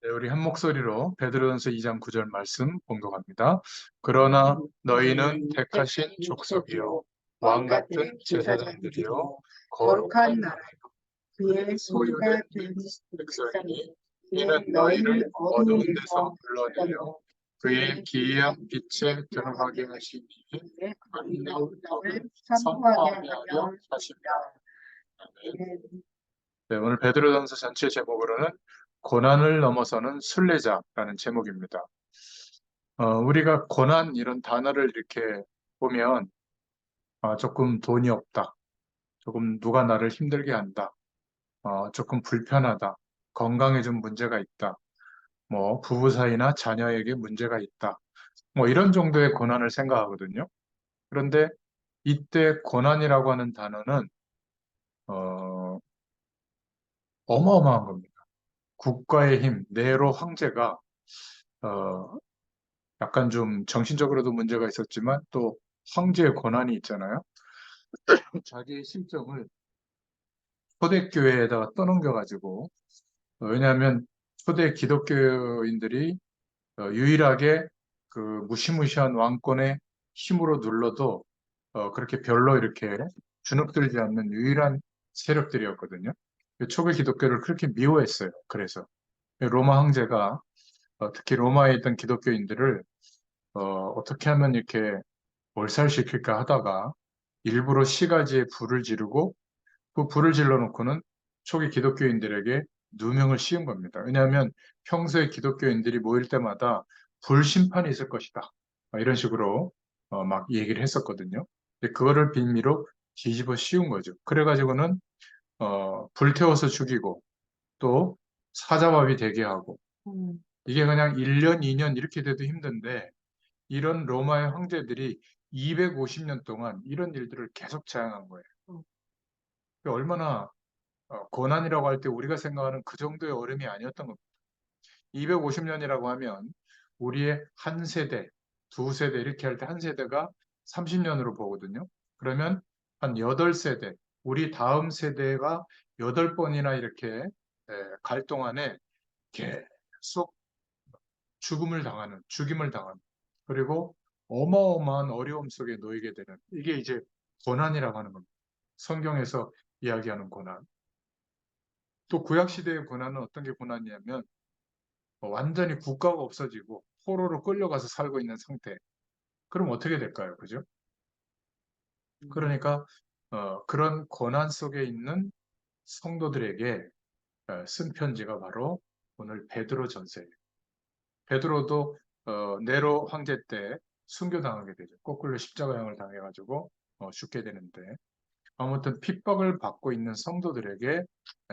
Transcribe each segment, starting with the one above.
네, 우리 한 목소리로 베드로전서 2장 9절 말씀 공독합니다. 그러나 너희는 택하신 족속이요 왕 같은 제사장들이요 거룩한 나라요 그의 소유가 된 백성이니 이는 너희를 어두운 데서 불러내려 그의 기이한 빛에 들어가게 하시니 아름다운 터를 선포하게 하려 하십니다. 네, 오늘 베드로전서 전체 제목으로는 고난을 넘어서는 순례자라는 제목입니다. 우리가 고난 이런 단어를 이렇게 보면 조금 돈이 없다, 조금 누가 나를 힘들게 한다, 조금 불편하다, 건강에 좀 문제가 있다, 뭐 부부 사이나 자녀에게 문제가 있다, 뭐 이런 정도의 고난을 생각하거든요. 그런데 이때 고난이라고 하는 단어는 어, 어마어마한 겁니다. 국가의 힘, 네로 황제가 어, 약간 좀 정신적으로도 문제가 있었지만 또 황제의 권한이 있잖아요. 자기의 실정을 초대교회에다가 떠넘겨가지고 왜냐하면 초대 기독교인들이 유일하게 그 무시무시한 왕권의 힘으로 눌러도 그렇게 별로 이렇게 주눅들지 않는 유일한 세력들이었거든요. 초기 기독교를 그렇게 미워했어요. 그래서 로마 황제가 특히 로마에 있던 기독교인들을 어떻게 하면 이렇게 몰살시킬까 하다가 일부러 시가지에 불을 지르고 그 불을 질러놓고는 초기 기독교인들에게 누명을 씌운 겁니다. 왜냐하면 평소에 기독교인들이 모일 때마다 불심판이 있을 것이다. 이런 식으로 막 얘기를 했었거든요. 근데 그거를 빌미로 뒤집어 씌운 거죠. 그래가지고는 불태워서 죽이고 또 사자밥이 되게 하고 이게 그냥 1년, 2년 이렇게 돼도 힘든데 이런 로마의 황제들이 250년 동안 이런 일들을 계속 자행한 거예요. 얼마나 고난이라고 할 때 우리가 생각하는 그 정도의 어려움이 아니었던 겁니다. 250년이라고 하면 우리의 한 세대, 두 세대 이렇게 할 때 한 세대가 30년으로 보거든요. 그러면 한 8세대, 우리 다음 세대가 8번이나 이렇게 갈 동안에 계속 죽임을 당하는, 그리고 어마어마한 어려움 속에 놓이게 되는, 이게 이제 고난이라고 하는 겁니다. 성경에서 이야기하는 고난. 또 구약시대의 고난은 어떤 게 고난이냐면, 완전히 국가가 없어지고 포로로 끌려가서 살고 있는 상태. 그럼 어떻게 될까요? 그죠? 그러니까, 그런 고난 속에 있는 성도들에게 쓴 편지가 바로 오늘 베드로 전서예요. 베드로도 네로 황제 때 순교당하게 되죠. 거꾸로 십자가형을 당해가지고 죽게 되는데 아무튼 핍박을 받고 있는 성도들에게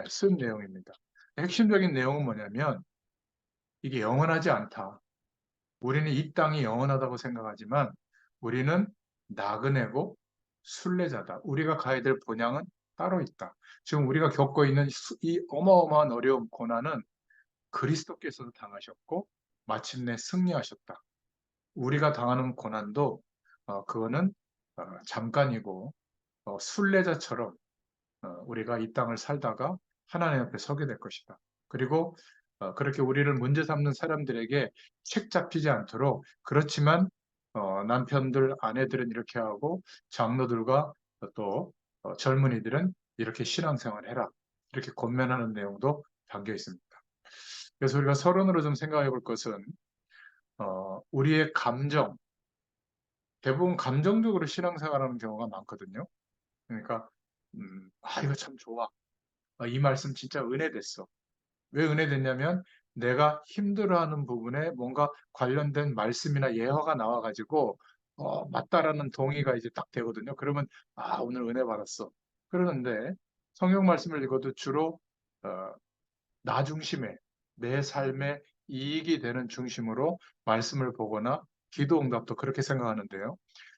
쓴 내용입니다. 핵심적인 내용은 뭐냐면 이게 영원하지 않다. 우리는 이 땅이 영원하다고 생각하지만 우리는 나그네고 순례자다. 우리가 가야 될 본향은 따로 있다. 지금 우리가 겪고 있는 이 어마어마한 어려움, 고난은 그리스도께서도 당하셨고 마침내 승리하셨다. 우리가 당하는 고난도 그거는 잠깐이고 순례자처럼 우리가 이 땅을 살다가 하나님 앞에 서게 될 것이다. 그리고 그렇게 우리를 문제 삼는 사람들에게 책 잡히지 않도록 그렇지만 남편들, 아내들은 이렇게 하고 장로들과 또 젊은이들은 이렇게 신앙생활을 해라. 이렇게 권면하는 내용도 담겨 있습니다. 그래서 우리가 서론으로 좀 생각해 볼 것은 우리의 감정, 대부분 감정적으로 신앙생활하는 경우가 많거든요. 그러니까 이거 참 좋아. 이 말씀 진짜 은혜됐어. 왜 은혜됐냐면 내가 힘들어하는 부분에 뭔가 관련된 말씀이나 예화가 나와가지고 맞다라는 동의가 이제 딱 되거든요. 그러면 오늘 은혜 받았어. 그러는데 성경 말씀을 읽어도 주로 어, 나 중심에 내 삶에 이익이 되는 중심으로 말씀을 보거나 기도 응답도 그렇게 생각하는데요.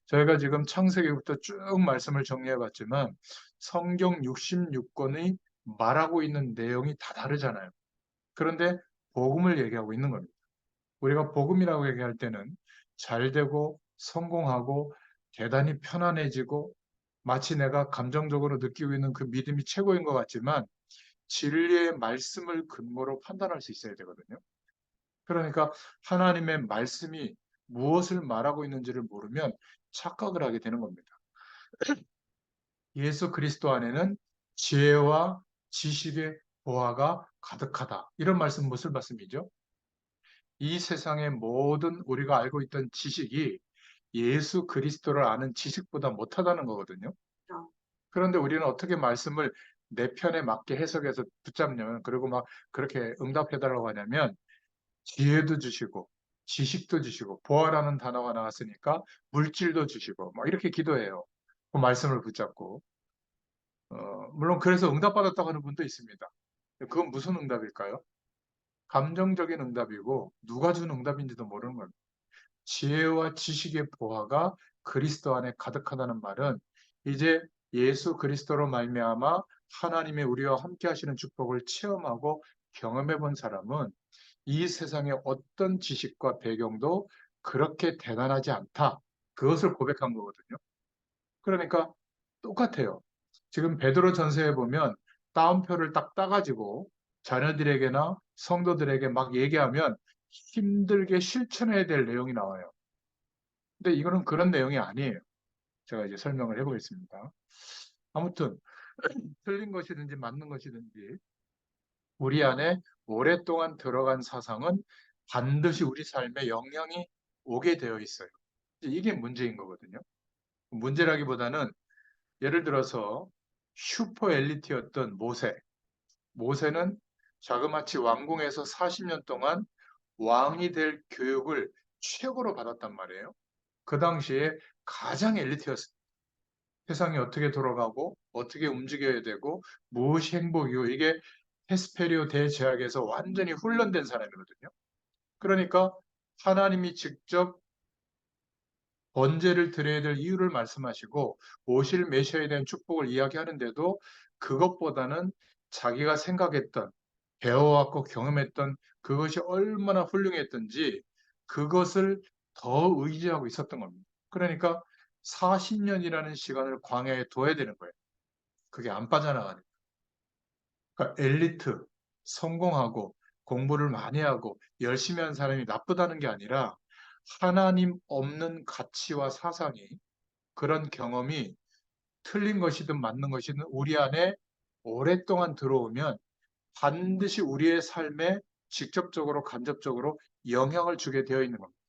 저희가 지금 창세기부터 쭉 말씀을 정리해 봤지만 성경 66권이 말하고 있는 내용이 다 다르잖아요. 그런데 복음을 얘기하고 있는 겁니다. 우리가 복음이라고 얘기할 때는 잘 되고 성공하고 대단히 편안해지고 마치 내가 감정적으로 느끼고 있는 그 믿음이 최고인 것 같지만 진리의 말씀을 근거로 판단할 수 있어야 되거든요. 그러니까 하나님의 말씀이 무엇을 말하고 있는지를 모르면 착각을 하게 되는 겁니다. 예수 그리스도 안에는 지혜와 지식의 보화가 가득하다. 이런 말씀 무슨 말씀이죠? 이 세상의 모든 우리가 알고 있던 지식이 예수 그리스도를 아는 지식보다 못하다는 거거든요. 그런데 우리는 어떻게 말씀을 내 편에 맞게 해석해서 붙잡냐면, 그리고 막 그렇게 응답해달라고 하냐면, 지혜도 주시고, 지식도 주시고, 보아라는 단어가 나왔으니까 물질도 주시고, 막 이렇게 기도해요. 그 말씀을 붙잡고. 물론 그래서 응답받았다고 하는 분도 있습니다. 그건 무슨 응답일까요? 감정적인 응답이고, 누가 준 응답인지도 모르는 겁니다. 지혜와 지식의 보화가 그리스도 안에 가득하다는 말은 이제 예수 그리스도로 말미암아 하나님의 우리와 함께 하시는 축복을 체험하고 경험해 본 사람은 이 세상의 어떤 지식과 배경도 그렇게 대단하지 않다. 그것을 고백한 거거든요. 그러니까 똑같아요. 지금 베드로 전서에 보면 따옴표를 딱 따가지고 자녀들에게나 성도들에게 막 얘기하면 힘들게 실천해야 될 내용이 나와요. 근데 이거는 그런 내용이 아니에요. 제가 이제 설명을 해보겠습니다. 아무튼 틀린 것이든지 맞는 것이든지 우리 안에 오랫동안 들어간 사상은 반드시 우리 삶에 영향이 오게 되어 있어요. 이게 문제인 거거든요. 문제라기보다는 예를 들어서 슈퍼 엘리트였던 모세. 모세는 자그마치 왕궁에서 40년 동안 왕이 될 교육을 최고로 받았단 말이에요. 그 당시에 가장 엘리트였어요. 세상이 어떻게 돌아가고 어떻게 움직여야 되고 무엇이 행복이고 이게 헤스페리오 대제약에서 완전히 훈련된 사람이거든요. 그러니까 하나님이 직접 번제를 드려야 될 이유를 말씀하시고 오실 메시아에 대한 축복을 이야기하는데도 그것보다는 자기가 생각했던 배워왔고 경험했던 그것이 얼마나 훌륭했던지 그것을 더 의지하고 있었던 겁니다. 그러니까 40년이라는 시간을 광야에 둬야 되는 거예요. 그게 안 빠져나가는. 그러니까 엘리트, 성공하고 공부를 많이 하고 열심히 한 사람이 나쁘다는 게 아니라 하나님 없는 가치와 사상이 그런 경험이 틀린 것이든 맞는 것이든 우리 안에 오랫동안 들어오면 반드시 우리의 삶에 직접적으로 간접적으로 영향을 주게 되어 있는 겁니다.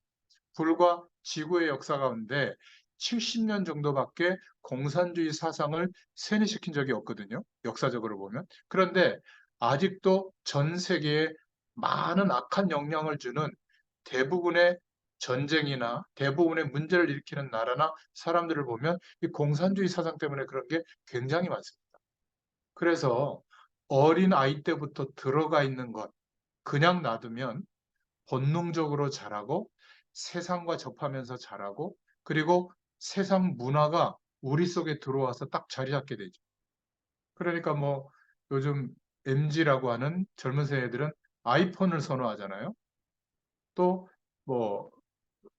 불과 지구의 역사 가운데 70년 정도밖에 공산주의 사상을 세뇌시킨 적이 없거든요. 역사적으로 보면. 그런데 아직도 전 세계에 많은 악한 영향을 주는 대부분의 전쟁이나 대부분의 문제를 일으키는 나라나 사람들을 보면 이 공산주의 사상 때문에 그런 게 굉장히 많습니다. 그래서 어린 아이 때부터 들어가 있는 것, 그냥 놔두면 본능적으로 자라고 세상과 접하면서 자라고 그리고 세상 문화가 우리 속에 들어와서 딱 자리 잡게 되죠. 그러니까 뭐 요즘 MZ라고 하는 젊은 세대들은 아이폰을 선호하잖아요. 또 뭐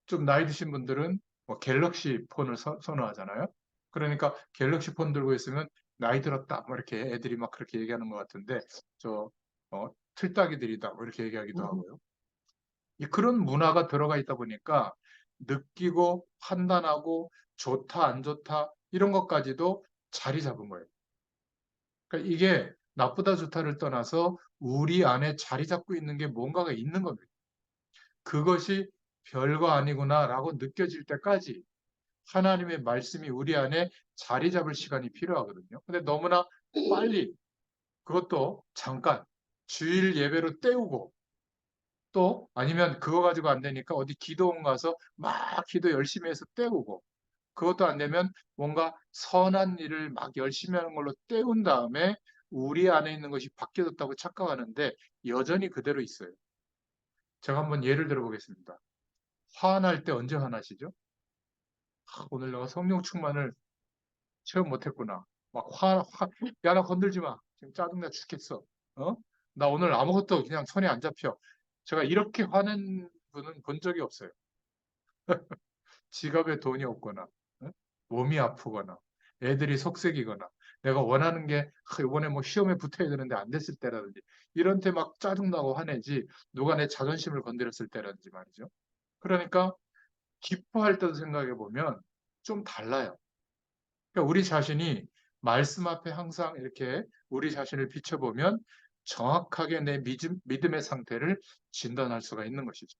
좀 나이 드신 분들은 뭐 갤럭시 폰을 선호하잖아요. 그러니까 갤럭시 폰 들고 있으면 나이 들었다 뭐 이렇게 애들이 막 그렇게 얘기하는 것 같은데 저 틀딱이들이다 뭐 이렇게 얘기하기도 하고요. 그런 문화가 들어가 있다 보니까 느끼고 판단하고 좋다, 안 좋다, 이런 것까지도 자리 잡은 거예요. 그러니까 이게 나쁘다, 좋다를 떠나서 우리 안에 자리 잡고 있는 게 뭔가가 있는 겁니다. 그것이 별거 아니구나라고 느껴질 때까지 하나님의 말씀이 우리 안에 자리 잡을 시간이 필요하거든요. 근데 너무나 빨리 그것도 잠깐 주일 예배로 때우고 또 아니면 그거 가지고 안 되니까 어디 기도원 가서 막 기도 열심히 해서 때우고 그것도 안 되면 뭔가 선한 일을 막 열심히 하는 걸로 때운 다음에 우리 안에 있는 것이 바뀌어졌다고 착각하는데 여전히 그대로 있어요. 제가 한번 예를 들어 보겠습니다. 화날 때 언제 화나시죠? 오늘 내가 성령 충만을 체험 못했구나. 막 야, 나 건들지 마. 지금 짜증나 죽겠어. 어? 나 오늘 아무것도 그냥 손에 안 잡혀. 제가 이렇게 화낸 분은 본 적이 없어요. 지갑에 돈이 없거나, 어? 몸이 아프거나, 애들이 속색이거나, 내가 원하는 게 이번에 뭐 시험에 붙어야 되는데 안 됐을 때라든지 이런 때 막 짜증나고 화내지 누가 내 자존심을 건드렸을 때라든지 말이죠. 그러니까 기뻐할 때도 생각해 보면 좀 달라요. 그러니까 우리 자신이 말씀 앞에 항상 이렇게 우리 자신을 비춰보면 정확하게 내 믿음의 상태를 진단할 수가 있는 것이죠.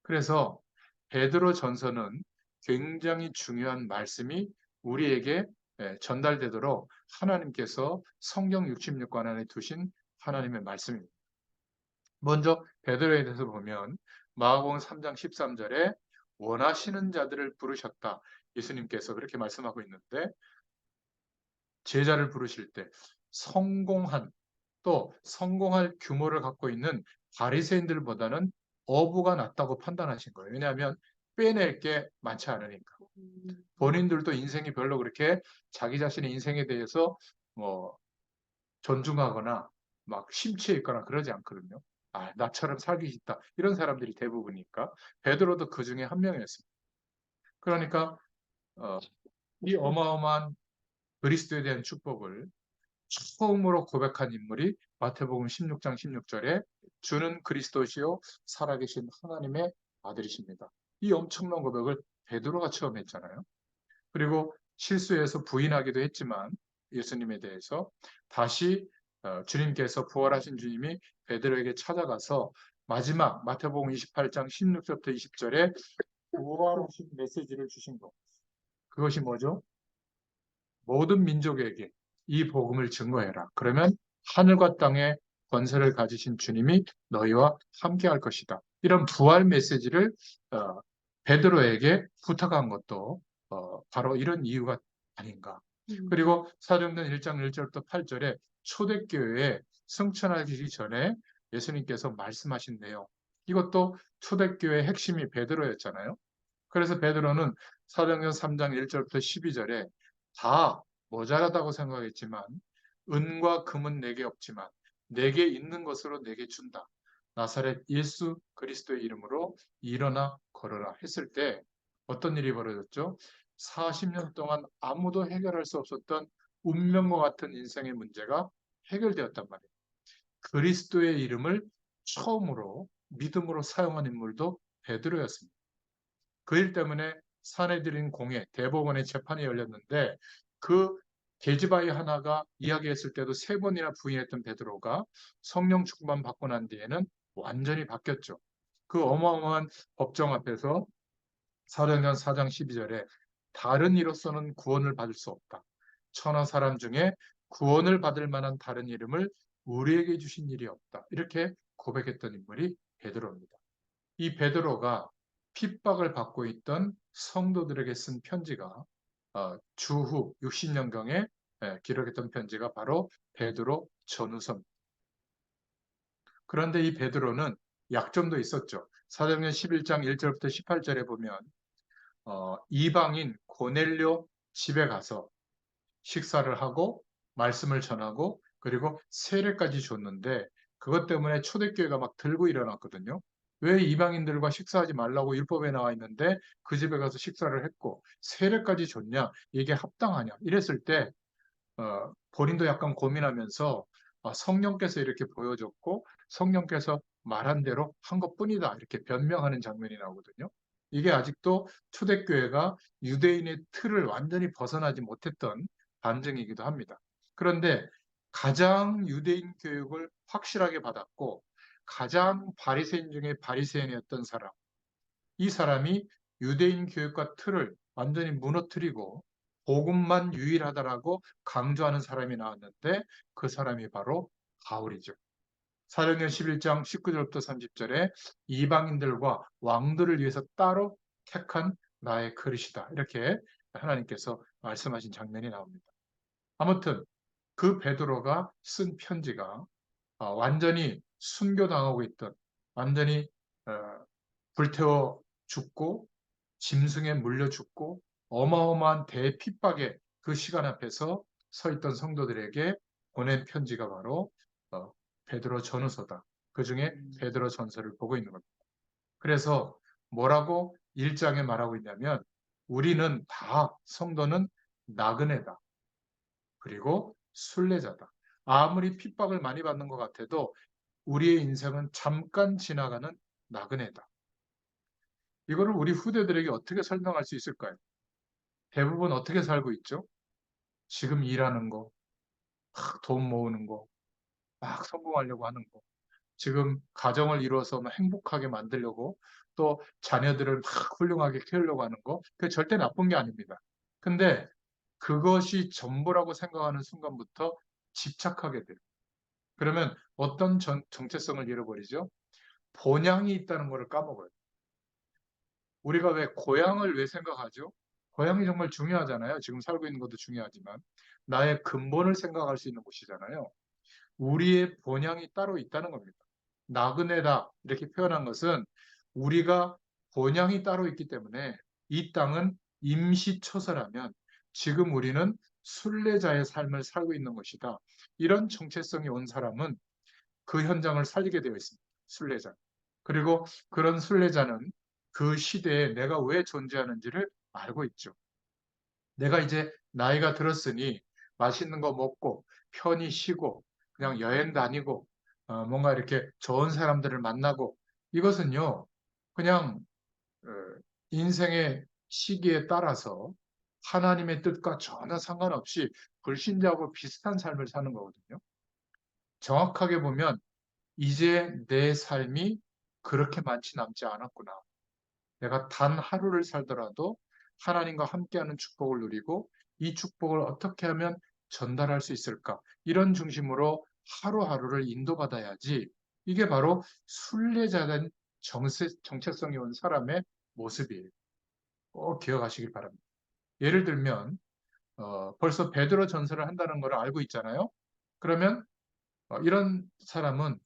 그래서 베드로 전서는 굉장히 중요한 말씀이 우리에게 전달되도록 하나님께서 성경 66권 안에 두신 하나님의 말씀입니다. 먼저 베드로에 대해서 보면 마가복음 3장 13절에 원하시는 자들을 부르셨다. 예수님께서 그렇게 말씀하고 있는데 제자를 부르실 때 성공한 또 성공할 규모를 갖고 있는 바리새인들보다는 어부가 낫다고 판단하신 거예요. 왜냐하면 빼낼 게 많지 않으니까. 본인들도 인생이 별로 그렇게 자기 자신의 인생에 대해서 뭐 존중하거나 막 심취해 있거나 그러지 않거든요. 아, 나처럼 살기 싶다. 이런 사람들이 대부분이니까 베드로도 그 중에 한 명이었습니다. 그러니까 어, 이 어마어마한 그리스도에 대한 축복을 처음으로 고백한 인물이 마태복음 16장 16절에 주는 그리스도시요 살아계신 하나님의 아들이십니다. 이 엄청난 고백을 베드로가 처음 했잖아요. 그리고 실수해서 부인하기도 했지만 예수님에 대해서 다시 주님께서 부활하신 주님이 베드로에게 찾아가서 마지막 마태복음 28장 16절부터 20절에 부활하신 메시지를 주신 것. 그것이 뭐죠? 모든 민족에게 이 복음을 증거해라. 그러면 하늘과 땅의 권세를 가지신 주님이 너희와 함께할 것이다. 이런 부활 메시지를 어, 베드로에게 부탁한 것도 바로 이런 이유가 아닌가. 그리고 사도행전 1장 1절부터 8절에 초대교회에 승천하기 전에 예수님께서 말씀하신 내용. 이것도 초대교회의 핵심이 베드로였잖아요. 그래서 베드로는 사도행전 3장 1절부터 12절에 다 모자라다고 생각했지만 은과 금은 내게 없지만 내게 있는 것으로 내게 준다. 나사렛 예수 그리스도의 이름으로 일어나 걸어라 했을 때 어떤 일이 벌어졌죠? 40년 동안 아무도 해결할 수 없었던 운명과 같은 인생의 문제가 해결되었단 말이에요. 그리스도의 이름을 처음으로 믿음으로 사용한 인물도 베드로였습니다. 그 일 때문에 사내들인 공회, 대법원의 재판이 열렸는데 그 계집아이 하나가 이야기했을 때도 3번이나 부인했던 베드로가 성령 충만 받고 난 뒤에는 완전히 바뀌었죠. 그 어마어마한 법정 앞에서 사도행전 4장 12절에 다른 이로서는 구원을 받을 수 없다. 천하 사람 중에 구원을 받을 만한 다른 이름을 우리에게 주신 일이 없다. 이렇게 고백했던 인물이 베드로입니다. 이 베드로가 핍박을 받고 있던 성도들에게 쓴 편지가 주후 60년경에 기록했던 편지가 바로 베드로 전후서. 그런데 이 베드로는 약점도 있었죠. 사도행전 11장 1절부터 18절에 보면 이방인 고넬료 집에 가서 식사를 하고 말씀을 전하고 그리고 세례까지 줬는데 그것 때문에 초대교회가 막 들고 일어났거든요. 왜 이방인들과 식사하지 말라고 율법에 나와 있는데 그 집에 가서 식사를 했고 세례까지 줬냐? 이게 합당하냐? 이랬을 때 본인도 약간 고민하면서 성령께서 이렇게 보여줬고 성령께서 말한 대로 한 것뿐이다 이렇게 변명하는 장면이 나오거든요. 이게 아직도 초대교회가 유대인의 틀을 완전히 벗어나지 못했던 반증이기도 합니다. 그런데 가장 유대인 교육을 확실하게 받았고 가장 바리새인 중에 바리새인이었던 사람, 이 사람이 유대인 교육과 틀을 완전히 무너뜨리고 복음만 유일하다라고 강조하는 사람이 나왔는데 그 사람이 바로 바울이죠. 사도행전 11장 19절부터 30절에 이방인들과 왕들을 위해서 따로 택한 나의 그릇이다. 이렇게 하나님께서 말씀하신 장면이 나옵니다. 아무튼 그 베드로가 쓴 편지가 완전히 순교당하고 있던 완전히 어, 불태워 죽고 짐승에 물려 죽고 어마어마한 대핍박의 그 시간 앞에서 서 있던 성도들에게 보낸 편지가 바로 어, 베드로 전후서다. 그 중에 베드로 전서를 보고 있는 겁니다. 그래서 뭐라고 1장에 말하고 있냐면 우리는 다 성도는 나그네다. 그리고 순례자다. 아무리 핍박을 많이 받는 것 같아도 우리의 인생은 잠깐 지나가는 나그네다. 이거를 우리 후대들에게 어떻게 설명할 수 있을까요? 대부분 어떻게 살고 있죠? 지금 일하는 거, 막 돈 모으는 거, 막 성공하려고 하는 거, 지금 가정을 이루어서 막 행복하게 만들려고 또 자녀들을 막 훌륭하게 키우려고 하는 거, 그게 절대 나쁜 게 아닙니다. 근데 그것이 전부라고 생각하는 순간부터 집착하게 돼요. 그러면 어떤 정체성을 잃어버리죠? 본향이 있다는 것을 까먹어요. 우리가 왜 고향을 왜 생각하죠? 고향이 정말 중요하잖아요. 지금 살고 있는 것도 중요하지만 나의 근본을 생각할 수 있는 곳이잖아요. 우리의 본향이 따로 있다는 겁니다. 나그네다 이렇게 표현한 것은 우리가 본향이 따로 있기 때문에 이 땅은 임시처서라면 지금 우리는 순례자의 삶을 살고 있는 것이다. 이런 정체성이 온 사람은 그 현장을 살리게 되어 있습니다. 순례자. 그리고 그런 순례자는 그 시대에 내가 왜 존재하는지를 알고 있죠. 내가 이제 나이가 들었으니 맛있는 거 먹고 편히 쉬고 그냥 여행 다니고 뭔가 이렇게 좋은 사람들을 만나고 이것은요 그냥 어, 인생의 시기에 따라서 하나님의 뜻과 전혀 상관없이 불신자하고 비슷한 삶을 사는 거거든요. 정확하게 보면 이제 내 삶이 그렇게 많지 남지 않았구나. 내가 단 하루를 살더라도 하나님과 함께하는 축복을 누리고 이 축복을 어떻게 하면 전달할 수 있을까? 이런 중심으로 하루하루를 인도받아야지. 이게 바로 순례자된 정체성이 온 사람의 모습이에요. 꼭 기억하시길 바랍니다. 예를 들면 벌써 베드로 전서를 한다는 걸 알고 있잖아요. 그러면 이런 사람은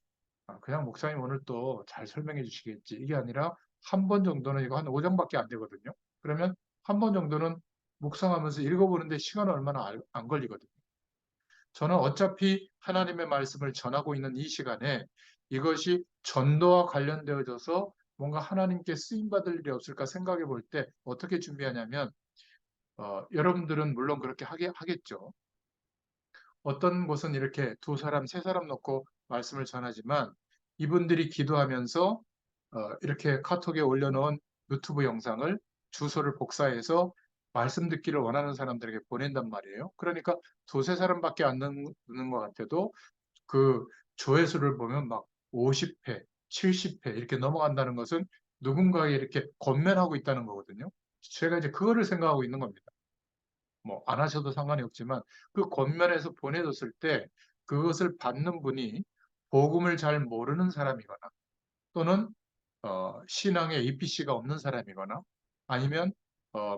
그냥 목사님 오늘 또 잘 설명해 주시겠지. 이게 아니라 한 번 정도는 이거 한 5장밖에 안 되거든요. 그러면 한 번 정도는 묵상하면서 읽어보는데 시간 얼마나 안 걸리거든요. 저는 어차피 하나님의 말씀을 전하고 있는 이 시간에 이것이 전도와 관련되어져서 뭔가 하나님께 쓰임받을 일이 없을까 생각해 볼 때 어떻게 준비하냐면 여러분들은 물론 그렇게 하겠죠. 어떤 곳은 이렇게 두 사람, 세 사람 놓고 말씀을 전하지만 이분들이 기도하면서 이렇게 카톡에 올려놓은 유튜브 영상을 주소를 복사해서 말씀 듣기를 원하는 사람들에게 보낸단 말이에요. 그러니까 두세 사람밖에 안 듣는 것 같아도 그 조회수를 보면 막 50회, 70회 이렇게 넘어간다는 것은 누군가에 이렇게 권면하고 있다는 거거든요. 제가 이제 그거를 생각하고 있는 겁니다. 뭐 안 하셔도 상관이 없지만 그 겉면에서 보내줬을 때 그것을 받는 분이 복음을 잘 모르는 사람이거나 또는 신앙에 EPC가 없는 사람이거나 아니면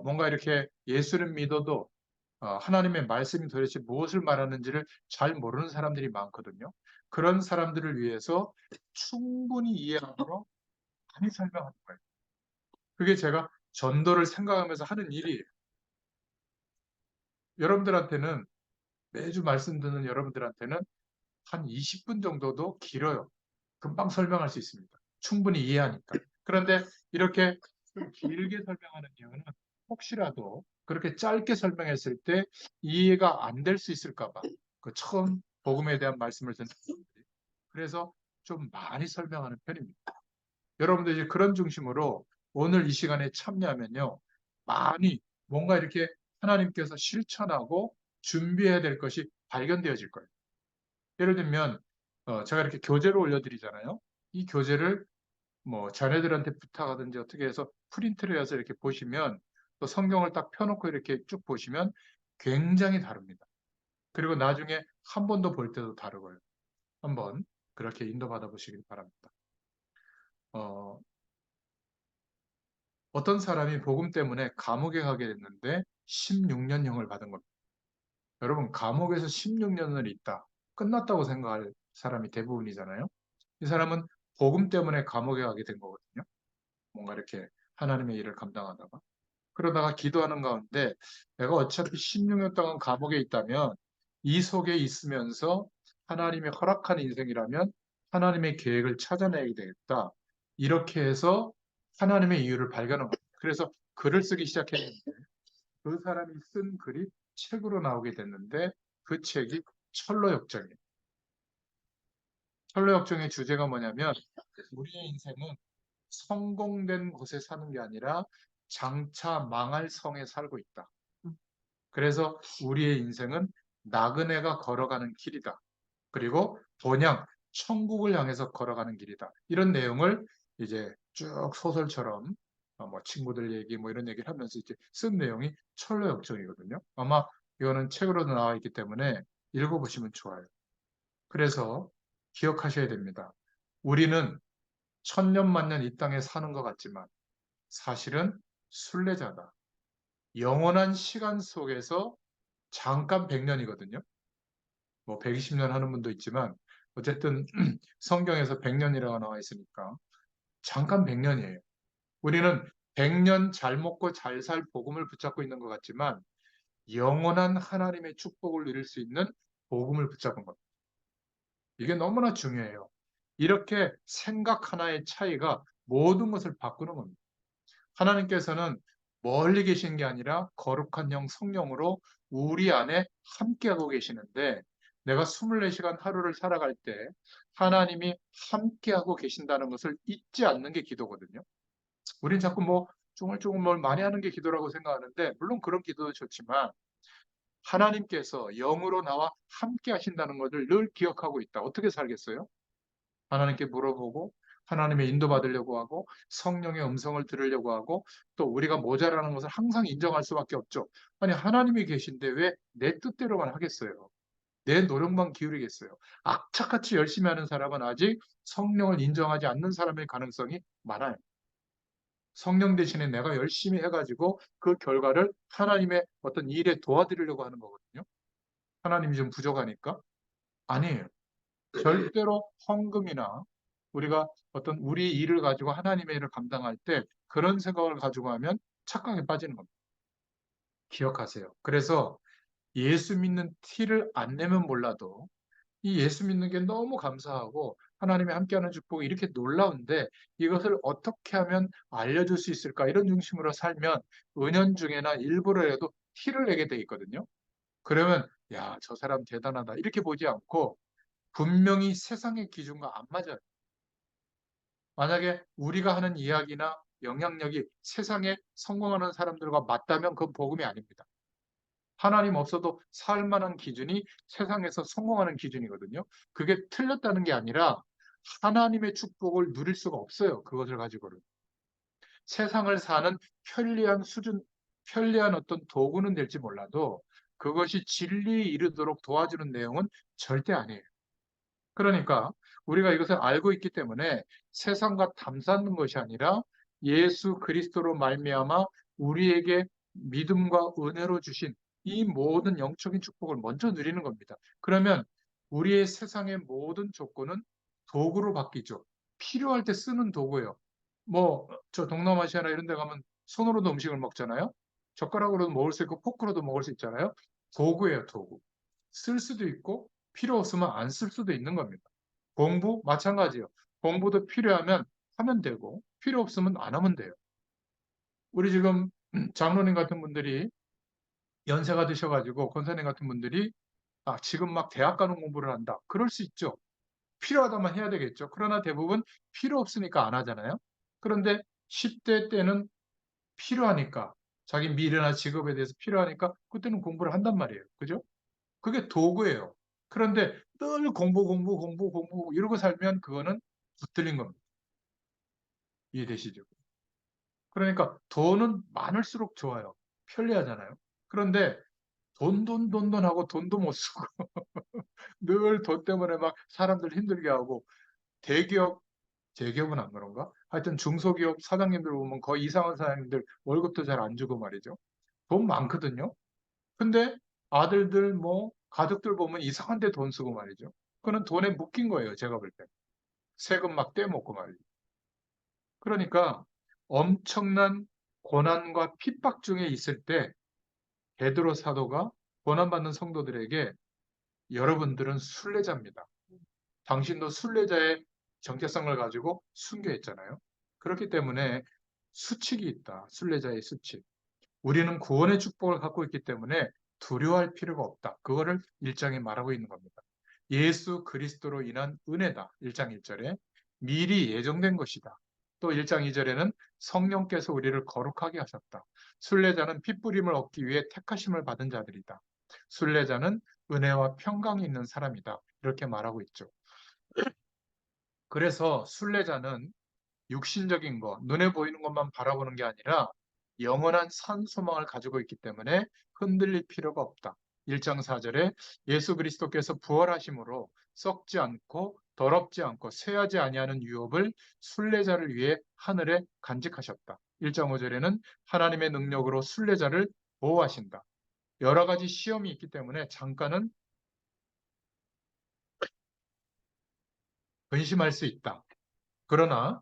뭔가 이렇게 예수를 믿어도 하나님의 말씀이 도대체 무엇을 말하는지를 잘 모르는 사람들이 많거든요. 그런 사람들을 위해서 충분히 이해하도록 많이 설명하는 거예요. 그게 제가 전도를 생각하면서 하는 일이에요. 여러분들한테는 매주 말씀 듣는 여러분들한테는 한 20분 정도도 길어요. 금방 설명할 수 있습니다. 충분히 이해하니까. 그런데 이렇게 좀 길게 설명하는 이유는 혹시라도 그렇게 짧게 설명했을 때 이해가 안 될 수 있을까 봐. 그 처음 복음에 대한 말씀을 듣는 분들이. 그래서 좀 많이 설명하는 편입니다. 여러분들 이제 그런 중심으로 오늘 이 시간에 참여하면요. 많이 뭔가 이렇게 하나님께서 실천하고 준비해야 될 것이 발견되어질 거예요. 예를 들면 제가 이렇게 교재를 올려드리잖아요. 이 교재를 뭐 자녀들한테 부탁하든지 어떻게 해서 프린트를 해서 이렇게 보시면 또 성경을 딱 펴놓고 이렇게 쭉 보시면 굉장히 다릅니다. 그리고 나중에 한 번 더 볼 때도 다르고요. 한번 그렇게 인도받아 보시길 바랍니다. 어, 어떤 사람이 복음 때문에 감옥에 가게 됐는데 16년형을 받은 겁니다. 여러분, 감옥에서 16년을 있다. 끝났다고 생각할 사람이 대부분이잖아요. 이 사람은 복음 때문에 감옥에 가게 된 거거든요. 뭔가 이렇게 하나님의 일을 감당하다가. 그러다가 기도하는 가운데 내가 어차피 16년 동안 감옥에 있다면 이 속에 있으면서 하나님이 허락한 인생이라면 하나님의 계획을 찾아내야 되겠다. 이렇게 해서 하나님의 이유를 발견한 거예요. 그래서 글을 쓰기 시작했는데 그 사람이 쓴 글이 책으로 나오게 됐는데 그 책이 철로 역정이에요. 철로역정의 주제가 뭐냐면 우리의 인생은 성공된 곳에 사는 게 아니라 장차 망할 성에 살고 있다. 그래서 우리의 인생은 나그네가 걸어가는 길이다. 그리고 본향 천국을 향해서 걸어가는 길이다. 이런 내용을 이제 쭉 소설처럼 뭐 친구들 얘기 뭐 이런 얘기를 하면서 이제 쓴 내용이 철로역정이거든요. 아마 이거는 책으로도 나와 있기 때문에 읽어보시면 좋아요. 그래서 기억하셔야 됩니다. 우리는 천년 만년 이 땅에 사는 것 같지만 사실은 순례자다. 영원한 시간 속에서 잠깐 100년이거든요. 뭐 120년 하는 분도 있지만 어쨌든 성경에서 100년이라고 나와 있으니까 잠깐 100년이에요. 우리는 100년 잘 먹고 잘 살 복음을 붙잡고 있는 것 같지만 영원한 하나님의 축복을 누릴 수 있는 복음을 붙잡은 겁니다. 이게 너무나 중요해요. 이렇게 생각 하나의 차이가 모든 것을 바꾸는 겁니다. 하나님께서는 멀리 계신 게 아니라 거룩한 영 성령으로 우리 안에 함께하고 계시는데 내가 24시간 하루를 살아갈 때 하나님이 함께하고 계신다는 것을 잊지 않는 게 기도거든요. 우린 자꾸 뭐 조금조금 뭘 많이 하는 게 기도라고 생각하는데 물론 그런 기도도 좋지만 하나님께서 영으로 나와 함께 하신다는 것을 늘 기억하고 있다. 어떻게 살겠어요? 하나님께 물어보고 하나님의 인도받으려고 하고 성령의 음성을 들으려고 하고 또 우리가 모자라는 것을 항상 인정할 수밖에 없죠. 아니 하나님이 계신데 왜 내 뜻대로만 하겠어요? 내 노력만 기울이겠어요? 악착같이 열심히 하는 사람은 아직 성령을 인정하지 않는 사람의 가능성이 많아요. 성령 대신에 내가 열심히 해가지고 그 결과를 하나님의 어떤 일에 도와드리려고 하는 거거든요. 하나님이 좀 부족하니까? 아니에요. 절대로 헌금이나 우리가 어떤 우리 일을 가지고 하나님의 일을 감당할 때 그런 생각을 가지고 하면 착각에 빠지는 겁니다. 기억하세요. 그래서 예수 믿는 티를 안 내면 몰라도 이 예수 믿는 게 너무 감사하고 하나님의 함께하는 축복이 이렇게 놀라운데 이것을 어떻게 하면 알려줄 수 있을까 이런 중심으로 살면 은연중에나 일부러라도 티를 내게 돼 있거든요. 그러면 야, 저 사람 대단하다 이렇게 보지 않고 분명히 세상의 기준과 안 맞아요. 만약에 우리가 하는 이야기나 영향력이 세상에 성공하는 사람들과 맞다면 그건 복음이 아닙니다. 하나님 없어도 살 만한 기준이 세상에서 성공하는 기준이거든요. 그게 틀렸다는 게 아니라 하나님의 축복을 누릴 수가 없어요. 그것을 가지고는. 세상을 사는 편리한 수준, 편리한 어떤 도구는 될지 몰라도 그것이 진리에 이르도록 도와주는 내용은 절대 아니에요. 그러니까 우리가 이것을 알고 있기 때문에 세상과 담쌓는 것이 아니라 예수 그리스도로 말미암아 우리에게 믿음과 은혜로 주신 이 모든 영적인 축복을 먼저 누리는 겁니다. 그러면 우리의 세상의 모든 조건은 도구로 바뀌죠. 필요할 때 쓰는 도구예요. 뭐 저 동남아시아나 이런 데 가면 손으로도 음식을 먹잖아요. 젓가락으로도 먹을 수 있고 포크로도 먹을 수 있잖아요. 도구예요, 도구. 쓸 수도 있고 필요 없으면 안 쓸 수도 있는 겁니다. 공부 마찬가지예요. 공부도 필요하면 하면 되고 필요 없으면 안 하면 돼요. 우리 지금 장로님 같은 분들이 연세가 드셔가지고 권사님 같은 분들이 지금 막 대학 가는 공부를 한다. 그럴 수 있죠. 필요하다면 해야 되겠죠. 그러나 대부분 필요 없으니까 안 하잖아요. 그런데 10대 때는 필요하니까 자기 미래나 직업에 대해서 필요하니까 그때는 공부를 한단 말이에요. 그죠? 그게 도구예요. 그런데 늘 공부, 공부, 공부, 공부 이러고 살면 그거는 붙들린 겁니다. 이해되시죠? 그러니까 돈은 많을수록 좋아요. 편리하잖아요. 그런데 돈 하고 돈도 못 쓰고 늘 돈 때문에 막 사람들 힘들게 하고 대기업, 대기업은 안 그런가? 하여튼 중소기업 사장님들 보면 거의 이상한 사장님들 월급도 잘 안 주고 말이죠. 돈 많거든요. 근데 아들들 뭐 가족들 보면 이상한 데 돈 쓰고 말이죠. 그거는 돈에 묶인 거예요. 제가 볼 때. 세금 막 떼먹고 말이죠. 그러니까 엄청난 고난과 핍박 중에 있을 때 베드로 사도가 고난받는 성도들에게 여러분들은 순례자입니다. 당신도 순례자의 정체성을 가지고 순교했잖아요. 그렇기 때문에 수칙이 있다. 순례자의 수칙. 우리는 구원의 축복을 갖고 있기 때문에 두려워할 필요가 없다. 그거를 1장에 말하고 있는 겁니다. 예수 그리스도로 인한 은혜다. 1장 1절에 미리 예정된 것이다. 또 1장 2절에는 성령께서 우리를 거룩하게 하셨다. 순례자는 핏부림을 얻기 위해 택하심을 받은 자들이다. 순례자는 은혜와 평강이 있는 사람이다. 이렇게 말하고 있죠. 그래서 순례자는 육신적인 것, 눈에 보이는 것만 바라보는 게 아니라 영원한 산 소망을 가지고 있기 때문에 흔들릴 필요가 없다. 1장 4절에 예수 그리스도께서 부활하심으로 썩지 않고 더럽지 않고 쇠하지 아니하는 유업을 순례자를 위해 하늘에 간직하셨다. 1장 5절에는 하나님의 능력으로 순례자를 보호하신다. 여러 가지 시험이 있기 때문에 잠깐은 근심할 수 있다. 그러나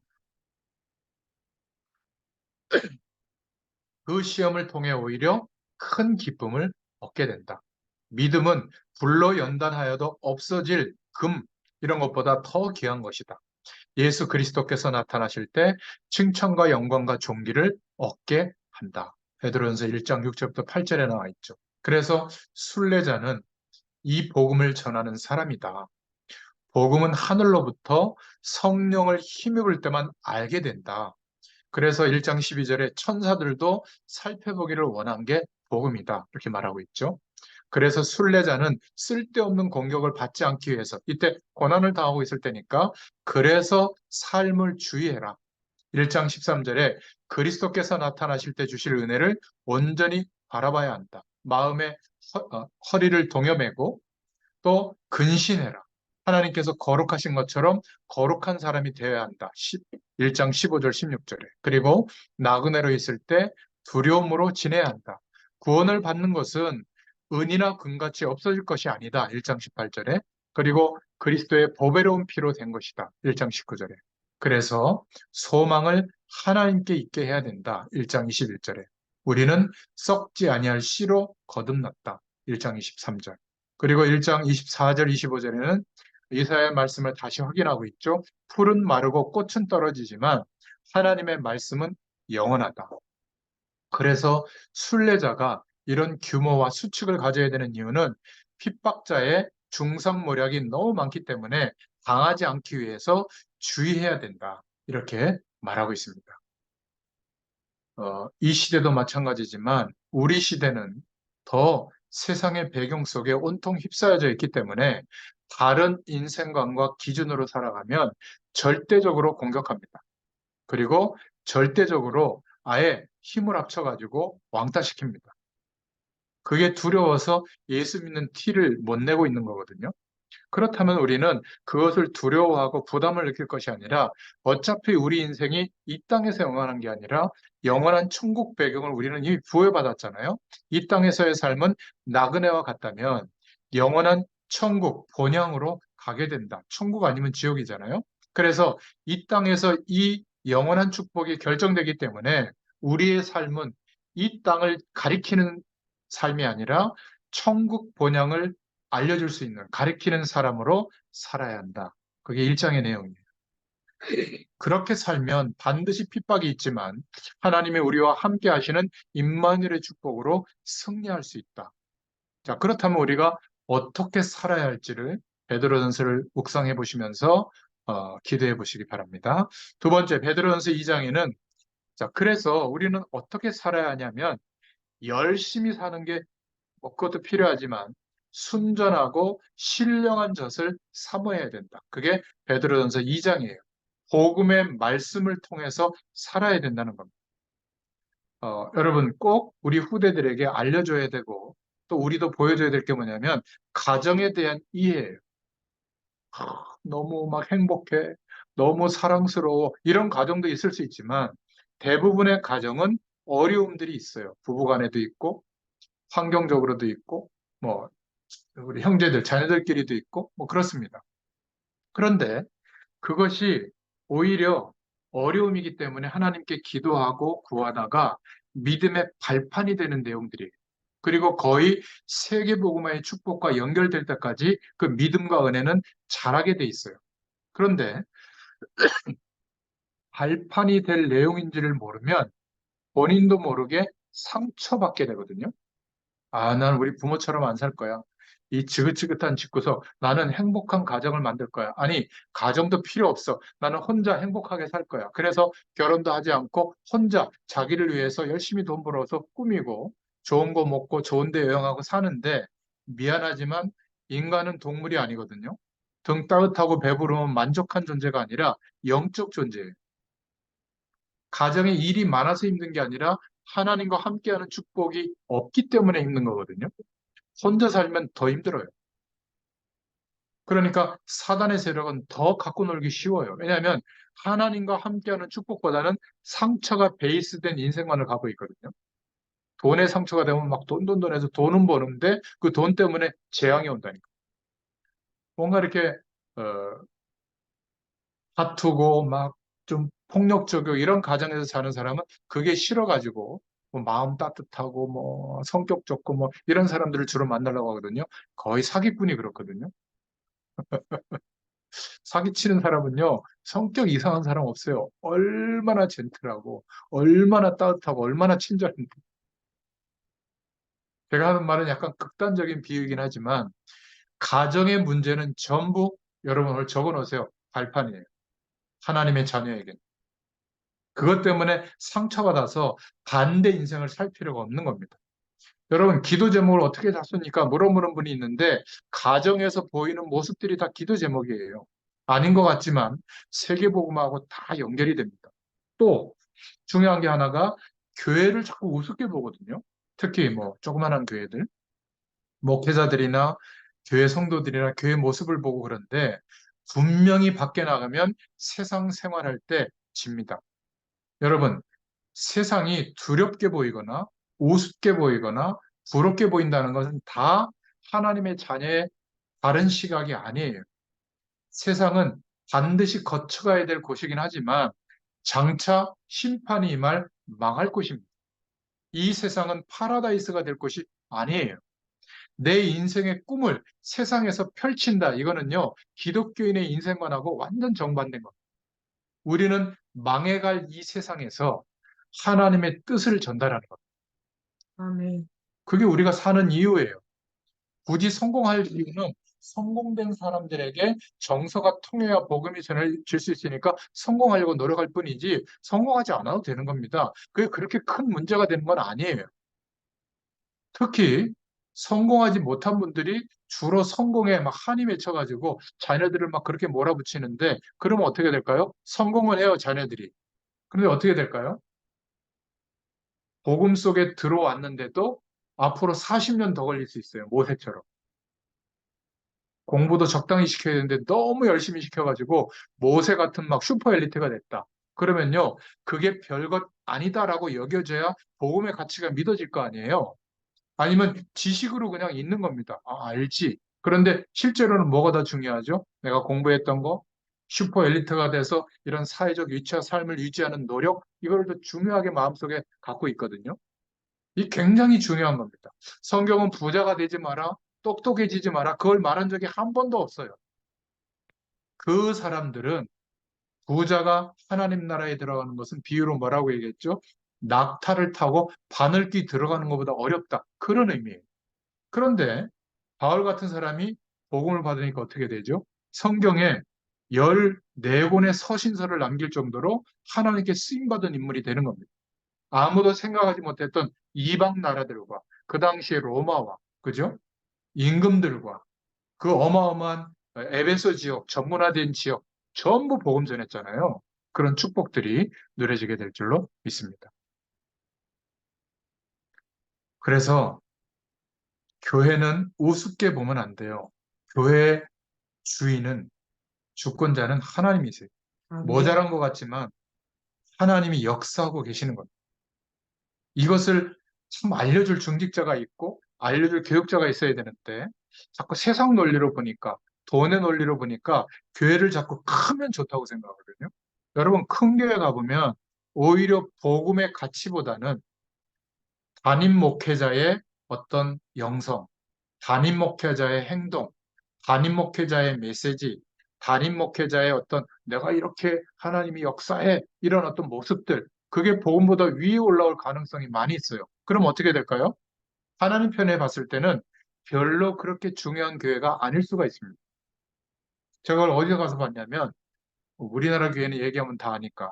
그 시험을 통해 오히려 큰 기쁨을 얻게 된다. 믿음은 불로 연단하여도 없어질 금, 이런 것보다 더 귀한 것이다. 예수 그리스도께서 나타나실 때 칭찬과 영광과 존귀를 얻게 한다. 베드로전서 1장 6절부터 8절에 나와 있죠. 그래서 순례자는 이 복음을 전하는 사람이다. 복음은 하늘로부터 성령을 힘입을 때만 알게 된다. 그래서 1장 12절에 천사들도 살펴보기를 원한 게 복음이다. 이렇게 말하고 있죠. 그래서 순례자는 쓸데없는 공격을 받지 않기 위해서 이때 고난을 당하고 있을 때니까 그래서 삶을 주의해라. 1장 13절에 그리스도께서 나타나실 때 주실 은혜를 온전히 바라봐야 한다. 마음의 허리를 동여매고 또 근신해라. 하나님께서 거룩하신 것처럼 거룩한 사람이 되어야 한다. 1장 15절 16절에. 그리고 나그네로 있을 때 두려움으로 지내야 한다. 구원을 받는 것은 은이나 금같이 없어질 것이 아니다. 1장 18절에. 그리고 그리스도의 보배로운 피로 된 것이다. 1장 19절에. 그래서 소망을 하나님께 있게 해야 된다. 1장 21절에. 우리는 썩지 아니할 씨로 거듭났다. 1장 23절. 그리고 1장 24절, 25절에는 이사야의 말씀을 다시 확인하고 있죠. 풀은 마르고 꽃은 떨어지지만 하나님의 말씀은 영원하다. 그래서 순례자가 이런 규모와 수칙을 가져야 되는 이유는 핍박자의 중상모략이 너무 많기 때문에 당하지 않기 위해서 주의해야 된다. 이렇게 말하고 있습니다. 이 시대도 마찬가지지만 우리 시대는 더 세상의 배경 속에 온통 휩싸여져 있기 때문에 다른 인생관과 기준으로 살아가면 절대적으로 공격합니다. 그리고 절대적으로 아예 힘을 합쳐가지고 왕따시킵니다. 그게 두려워서 예수 믿는 티를 못 내고 있는 거거든요. 그렇다면 우리는 그것을 두려워하고 부담을 느낄 것이 아니라 어차피 우리 인생이 이 땅에서 영원한 게 아니라 영원한 천국 배경을 우리는 이미 부여받았잖아요. 이 땅에서의 삶은 나그네와 같다면 영원한 천국 본향으로 가게 된다. 천국 아니면 지옥이잖아요. 그래서 이 땅에서 이 영원한 축복이 결정되기 때문에 우리의 삶은 이 땅을 가리키는 삶이 아니라 천국 본향을 알려줄 수 있는 가리키는 사람으로 살아야 한다. 그게 일장의 내용이에요. 그렇게 살면 반드시 핍박이 있지만 하나님의 우리와 함께 하시는 임마누엘의 축복으로 승리할 수 있다. 자, 그렇다면 우리가 어떻게 살아야 할지를 베드로전서를 묵상해 보시면서 기도해 보시기 바랍니다. 두 번째, 베드로전서 2장에는 자, 그래서 우리는 어떻게 살아야 하냐면 열심히 사는 게 그것도 필요하지만 순전하고 신령한 젖을 사모해야 된다. 그게 베드로전서 2장이에요. 복음의 말씀을 통해서 살아야 된다는 겁니다. 여러분 꼭 우리 후대들에게 알려줘야 되고 또 우리도 보여줘야 될 게 뭐냐면 가정에 대한 이해예요. 너무 막 행복해, 너무 사랑스러워 이런 가정도 있을 수 있지만 대부분의 가정은 어려움들이 있어요. 부부간에도 있고 환경적으로도 있고 뭐 우리 형제들, 자녀들끼리도 있고, 뭐 그렇습니다. 그런데 그것이 오히려 어려움이기 때문에 하나님께 기도하고 구하다가 믿음의 발판이 되는 내용들이에요. 그리고 거의 세계복음화의 축복과 연결될 때까지 그 믿음과 은혜는 자라게 돼 있어요. 그런데 발판이 될 내용인지를 모르면 본인도 모르게 상처받게 되거든요. 아, 난 우리 부모처럼 안 살 거야. 이 지긋지긋한 집구석, 나는 행복한 가정을 만들 거야. 아니, 가정도 필요 없어. 나는 혼자 행복하게 살 거야. 그래서 결혼도 하지 않고 혼자 자기를 위해서 열심히 돈 벌어서 꾸미고 좋은 거 먹고 좋은 데 여행하고 사는데 미안하지만 인간은 동물이 아니거든요. 등 따뜻하고 배부르면 만족한 존재가 아니라 영적 존재예요. 가정에 일이 많아서 힘든 게 아니라 하나님과 함께하는 축복이 없기 때문에 힘든 거거든요. 혼자 살면 더 힘들어요. 그러니까 사단의 세력은 더 갖고 놀기 쉬워요. 왜냐하면 하나님과 함께하는 축복보다는 상처가 베이스된 인생관을 갖고 있거든요. 돈에 상처가 되면 막 돈 해서 돈은 버는데 그 돈 때문에 재앙이 온다니까. 뭔가 이렇게 어, 다투고 막 좀 폭력적이고 이런 가정에서 사는 사람은 그게 싫어가지고 뭐 마음 따뜻하고 뭐 성격 좋고 뭐 이런 사람들을 주로 만나려고 하거든요. 거의 사기꾼이 그렇거든요. 사기치는 사람은요, 성격 이상한 사람 없어요. 얼마나 젠틀하고, 얼마나 따뜻하고, 얼마나 친절한데. 제가 하는 말은 약간 극단적인 비유이긴 하지만, 가정의 문제는 전부 여러분 오늘 적어 놓으세요. 발판이에요. 하나님의 자녀에게. 그것 때문에 상처받아서 반대 인생을 살 필요가 없는 겁니다. 여러분, 기도 제목을 어떻게 잡습니까? 물어보는 분이 있는데, 가정에서 보이는 모습들이 다 기도 제목이에요. 아닌 것 같지만, 세계복음하고 다 연결이 됩니다. 또, 중요한 게 하나가, 교회를 자꾸 우습게 보거든요. 특히 뭐, 조그만한 교회들, 목회자들이나 교회 성도들이나 교회 모습을 보고 그런데, 분명히 밖에 나가면 세상 생활할 때 집니다. 여러분, 세상이 두렵게 보이거나 우습게 보이거나 부럽게 보인다는 것은 다 하나님의 자녀의 다른 시각이 아니에요. 세상은 반드시 거쳐가야 될 곳이긴 하지만 장차 심판이 임할 망할 곳입니다. 이 세상은 파라다이스가 될 곳이 아니에요. 내 인생의 꿈을 세상에서 펼친다. 이거는요, 기독교인의 인생관하고 완전 정반대인 겁니다. 우리는 망해갈 이 세상에서 하나님의 뜻을 전달하는 겁니다. 아멘. 그게 우리가 사는 이유예요. 굳이 성공할 이유는 성공된 사람들에게 정서가 통해야 복음이 전해질 수 있으니까 성공하려고 노력할 뿐이지 성공하지 않아도 되는 겁니다. 그게 그렇게 큰 문제가 되는 건 아니에요. 특히 성공하지 못한 분들이 주로 성공에 막 한이 맺혀가지고 자녀들을 막 그렇게 몰아붙이는데 그러면 어떻게 될까요? 성공을 해요, 자녀들이. 그런데 어떻게 될까요? 복음 속에 들어왔는데도 앞으로 40년 더 걸릴 수 있어요. 모세처럼. 공부도 적당히 시켜야 되는데 너무 열심히 시켜가지고 모세 같은 막 슈퍼 엘리트가 됐다. 그러면요, 그게 별것 아니다라고 여겨져야 복음의 가치가 믿어질 거 아니에요. 아니면 지식으로 그냥 있는 겁니다. 아, 알지. 그런데 실제로는 뭐가 더 중요하죠? 내가 공부했던 거, 슈퍼 엘리트가 돼서 이런 사회적 위치와 삶을 유지하는 노력, 이걸 더 중요하게 마음속에 갖고 있거든요. 이 굉장히 중요한 겁니다. 성경은 부자가 되지 마라, 똑똑해지지 마라, 그걸 말한 적이 한 번도 없어요. 그 사람들은 부자가 하나님 나라에 들어가는 것은 비유로 뭐라고 얘기했죠? 낙타를 타고 바늘귀 들어가는 것보다 어렵다. 그런 의미예요. 그런데 바울 같은 사람이 복음을 받으니까 어떻게 되죠? 성경에 14권의 서신서를 남길 정도로 하나님께 쓰임받은 인물이 되는 겁니다. 아무도 생각하지 못했던 이방 나라들과 그 당시에 로마와 그죠? 임금들과 그 어마어마한 에베소 지역, 전문화된 지역 전부 복음 전했잖아요. 그런 축복들이 누려지게 될 줄로 믿습니다. 그래서 교회는 우습게 보면 안 돼요. 교회의 주인은 주권자는 하나님이세요. 아멘. 모자란 것 같지만 하나님이 역사하고 계시는 겁니다. 이것을 참 알려줄 중직자가 있고 알려줄 교육자가 있어야 되는데 자꾸 세상 논리로 보니까 돈의 논리로 보니까 교회를 자꾸 크면 좋다고 생각하거든요. 여러분 큰 교회 가보면 오히려 복음의 가치보다는 담임 목회자의 어떤 영성, 담임 목회자의 행동, 담임 목회자의 메시지, 담임 목회자의 어떤 내가 이렇게 하나님이 역사해 이런 어떤 모습들 그게 복음보다 위에 올라올 가능성이 많이 있어요. 그럼 어떻게 될까요? 하나님 편에 봤을 때는 별로 그렇게 중요한 교회가 아닐 수가 있습니다. 제가 그걸 어디서 가서 봤냐면 우리나라 교회는 얘기하면 다 아니까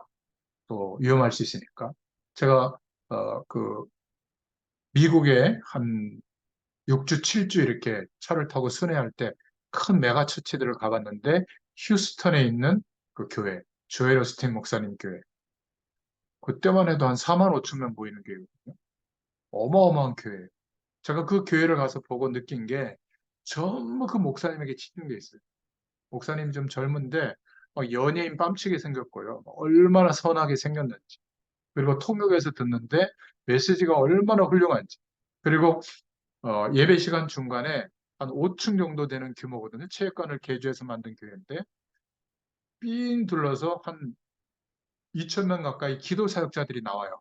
또 위험할 수 있으니까 제가 그 미국에 한 6주, 7주 이렇게 차를 타고 순회할 때 큰 메가 처치들을 가봤는데 휴스턴에 있는 그 교회, 조엘 오스틴 목사님 교회. 그때만 해도 한 4만 5천 명 모이는 교회거든요. 어마어마한 교회예요. 제가 그 교회를 가서 보고 느낀 게 전부 그 목사님에게 치는 게 있어요. 목사님 좀 젊은데 연예인 뺨치게 생겼고요. 얼마나 선하게 생겼는지. 그리고 통역에서 듣는데 메시지가 얼마나 훌륭한지. 그리고 예배 시간 중간에 한 5층 정도 되는 규모거든요. 체육관을 개조해서 만든 교회인데 삥 둘러서 한 2천 명 가까이 기도 사역자들이 나와요.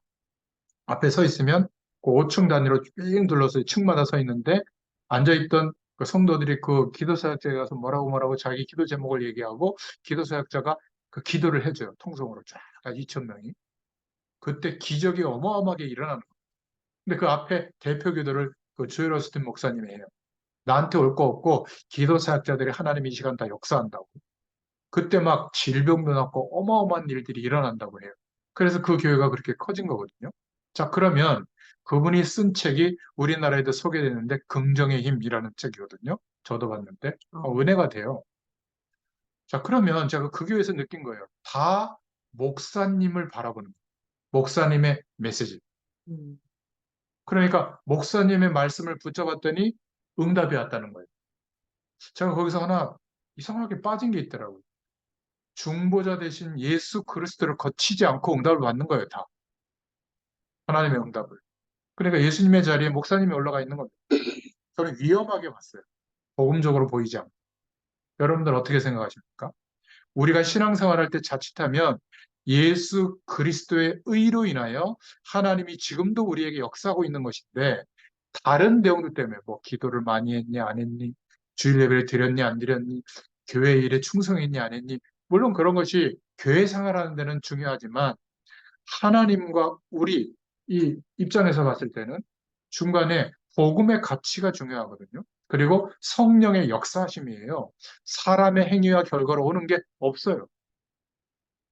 앞에 서 있으면 그 5층 단위로 삥 둘러서 층마다 서 있는데 앉아있던 그 성도들이 그 기도 사역자에 가서 뭐라고 자기 기도 제목을 얘기하고 기도 사역자가 그 기도를 해줘요. 통성으로 쫙 2천 명이. 그때 기적이 어마어마하게 일어나는 거예요. 근데 그 앞에 대표 기도를 그 조엘 오스틴 목사님이 해요. 나한테 올 거 없고 기도 사역자들이 하나님 이 시간 다 역사한다고. 그때 막 질병도 났고 어마어마한 일들이 일어난다고 해요. 그래서 그 교회가 그렇게 커진 거거든요. 자, 그러면 그분이 쓴 책이 우리나라에도 소개되는데 긍정의 힘이라는 책이거든요. 저도 봤는데 어, 은혜가 돼요. 자, 그러면 제가 그 교회에서 느낀 거예요. 다 목사님을 바라보는 거예요. 목사님의 메시지. 음, 그러니까 목사님의 말씀을 붙잡았더니 응답이 왔다는 거예요. 제가 거기서 하나 이상하게 빠진 게 있더라고요. 중보자 대신 예수 그리스도를 거치지 않고 응답을 받는 거예요, 다. 하나님의 응답을. 그러니까 예수님의 자리에 목사님이 올라가 있는 겁니다. 저는 위험하게 봤어요. 복음적으로 보이지 않고. 여러분들 어떻게 생각하십니까? 우리가 신앙생활할 때 자칫하면 예수 그리스도의 의로 인하여 하나님이 지금도 우리에게 역사하고 있는 것인데 다른 내용들 때문에 뭐 기도를 많이 했니 안 했니 주일 예배를 드렸니 안 드렸니 교회 일에 충성했니 안 했니 물론 그런 것이 교회 생활하는 데는 중요하지만 하나님과 우리 이 입장에서 봤을 때는 중간에 복음의 가치가 중요하거든요. 그리고 성령의 역사심이에요. 사람의 행위와 결과로 오는 게 없어요.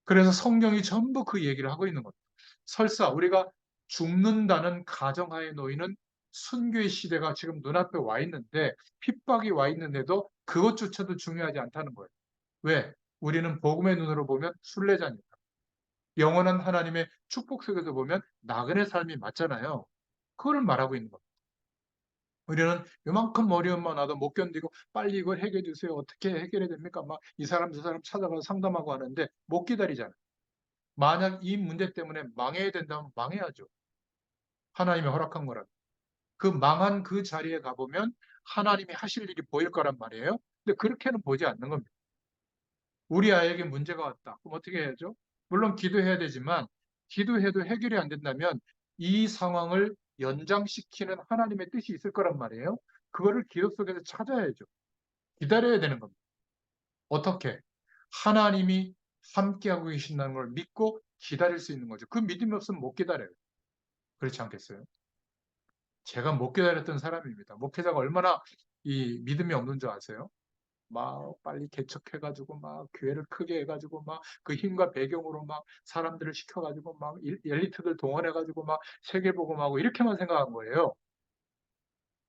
그래서 성경이 전부 그 얘기를 하고 있는 겁니다. 설사 우리가 죽는다는 가정하에 놓이는 순교의 시대가 지금 눈앞에 와 있는데 핍박이 와 있는데도 그것조차도 중요하지 않다는 거예요. 왜? 우리는 복음의 눈으로 보면 순례자니까. 영원한 하나님의 축복 속에서 보면 나그네 삶이 맞잖아요. 그거를 말하고 있는 겁니다. 우리는 요만큼 어려움만 와도 못 견디고 빨리 이걸 해결해 주세요. 어떻게 해결해야 됩니까? 막 이 사람 저 사람 찾아가서 상담하고 하는데 못 기다리잖아요. 만약 이 문제 때문에 망해야 된다면 망해야죠. 하나님이 허락한 거라. 그 망한 그 자리에 가보면 하나님이 하실 일이 보일 거란 말이에요. 근데 그렇게는 보지 않는 겁니다. 우리 아이에게 문제가 왔다. 그럼 어떻게 해야죠? 물론 기도해야 되지만 기도해도 해결이 안 된다면 이 상황을 연장시키는 하나님의 뜻이 있을 거란 말이에요. 그거를 기도 속에서 찾아야죠. 기다려야 되는 겁니다. 어떻게? 하나님이 함께하고 계신다는 걸 믿고 기다릴 수 있는 거죠. 그 믿음이 없으면 못 기다려요. 그렇지 않겠어요? 제가 못 기다렸던 사람입니다. 목회자가 얼마나 이 믿음이 없는 줄 아세요? 막 빨리 개척해가지고 막 교회를 크게 해가지고 막 그 힘과 배경으로 막 사람들을 시켜가지고 막 엘리트들 동원해가지고 막 세계복음하고 이렇게만 생각한 거예요.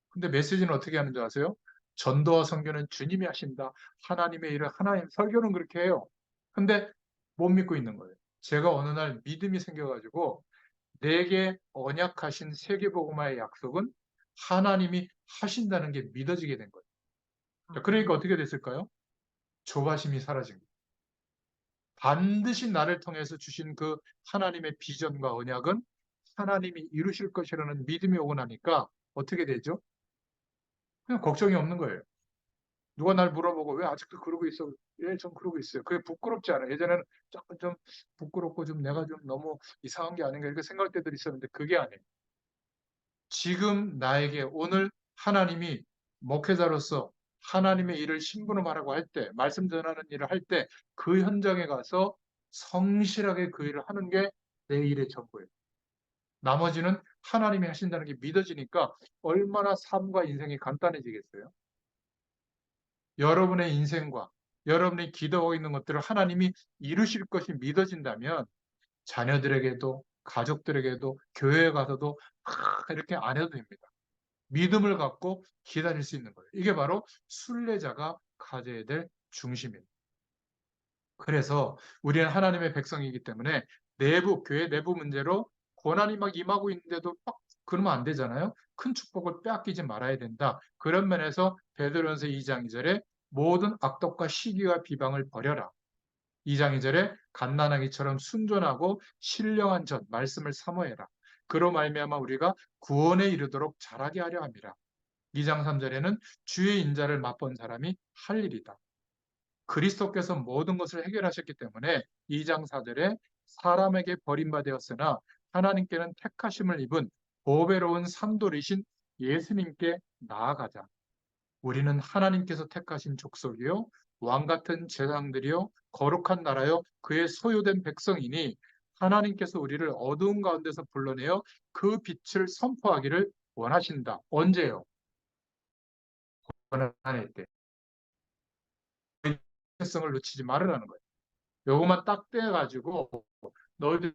근데 메시지는 어떻게 하는 줄 아세요? 전도와 선교는 주님이 하신다. 하나님의 일을 하나님 설교는 그렇게 해요. 근데 못 믿고 있는 거예요. 제가 어느 날 믿음이 생겨가지고 내게 언약하신 세계복음화의 약속은 하나님이 하신다는 게 믿어지게 된 거예요. 자, 그러니까 어떻게 됐을까요? 조바심이 사라진 거예요. 반드시 나를 통해서 주신 그 하나님의 비전과 언약은 하나님이 이루실 것이라는 믿음이 오고 나니까 어떻게 되죠? 그냥 걱정이 없는 거예요. 누가 날 물어보고 왜 아직도 그러고 있어? 예, 전 그러고 있어요. 그게 부끄럽지 않아요. 예전에는 조금 좀 부끄럽고 좀 내가 좀 너무 이상한 게 아닌가 이렇게 생각할 때들이 있었는데 그게 아니에요. 지금 나에게 오늘 하나님이 목회자로서 하나님의 일을 심부름하라고 할 때, 말씀 전하는 일을 할 때 그 현장에 가서 성실하게 그 일을 하는 게 내 일의 전부예요. 나머지는 하나님이 하신다는 게 믿어지니까 얼마나 삶과 인생이 간단해지겠어요? 여러분의 인생과 여러분이 기도하고 있는 것들을 하나님이 이루실 것이 믿어진다면 자녀들에게도 가족들에게도 교회에 가서도 이렇게 안 해도 됩니다. 믿음을 갖고 기다릴 수 있는 거예요. 이게 바로 순례자가 가져야 될 중심입니다. 그래서 우리는 하나님의 백성이기 때문에 교회 내부 문제로 고난이 막 임하고 있는데도 막 그러면 안 되잖아요. 큰 축복을 빼앗기지 말아야 된다. 그런 면에서 베드로전서 2장 2절에 모든 악독과 시기와 비방을 버려라. 2장 2절에 갓난아기처럼 순전하고 신령한 젖 말씀을 사모해라. 그로 말미암아 우리가 구원에 이르도록 자라게 하려 함이라. 2장 3절에는 주의 인자를 맛본 사람이 할 일이다. 그리스도께서 모든 것을 해결하셨기 때문에 2장 4절에 사람에게 버림받았으나 하나님께는 택하심을 입은 보배로운 산돌이신 예수님께 나아가자. 우리는 하나님께서 택하신 족속이요 왕 같은 제사장들이요 거룩한 나라요 그의 소유된 백성이니 하나님께서 우리를 어두운 가운데서 불러내어 그 빛을 선포하기를 원하신다. 언제요? 고난의 때. 성을 놓치지 말으라는 거예요. 요것만 딱 떼가지고 너희들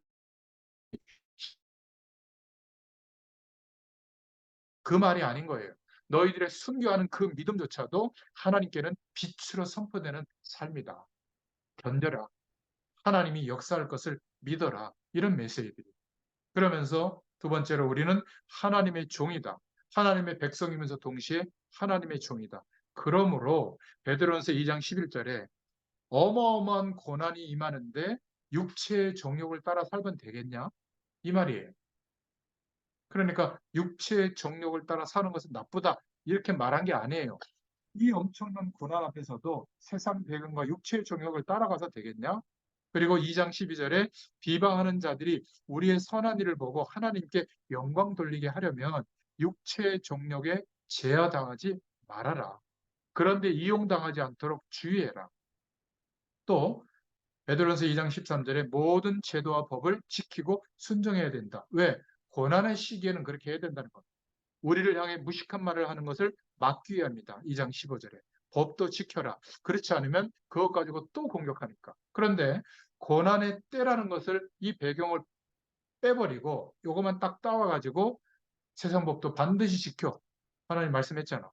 그 말이 아닌 거예요. 너희들의 순교하는 그 믿음조차도 하나님께는 빛으로 선포되는 삶이다. 견뎌라. 하나님이 역사할 것을 믿어라. 이런 메시지들이. 그러면서 두 번째로 우리는 하나님의 종이다. 하나님의 백성이면서 동시에 하나님의 종이다. 그러므로 베드로전서 2장 11절에 어마어마한 고난이 임하는데 육체의 정욕을 따라 살면 되겠냐? 이 말이에요. 그러니까 육체의 정욕을 따라 사는 것은 나쁘다. 이렇게 말한 게 아니에요. 이 엄청난 고난 앞에서도 세상 배경과 육체의 정욕을 따라가서 되겠냐? 그리고 2장 12절에 비방하는 자들이 우리의 선한 일을 보고 하나님께 영광 돌리게 하려면 육체의 정욕에 제어당하지 말아라. 그런데 이용당하지 않도록 주의해라. 또 베드로전서 2장 13절에 모든 제도와 법을 지키고 순종해야 된다. 왜? 고난의 시기에는 그렇게 해야 된다는 겁니다. 우리를 향해 무식한 말을 하는 것을 막기 위함이다. 2장 15절에. 법도 지켜라. 그렇지 않으면 그것 가지고 또 공격하니까. 그런데 고난의 때라는 것을 이 배경을 빼버리고 요것만 딱 따와가지고 세상 법도 반드시 지켜. 하나님 말씀했잖아.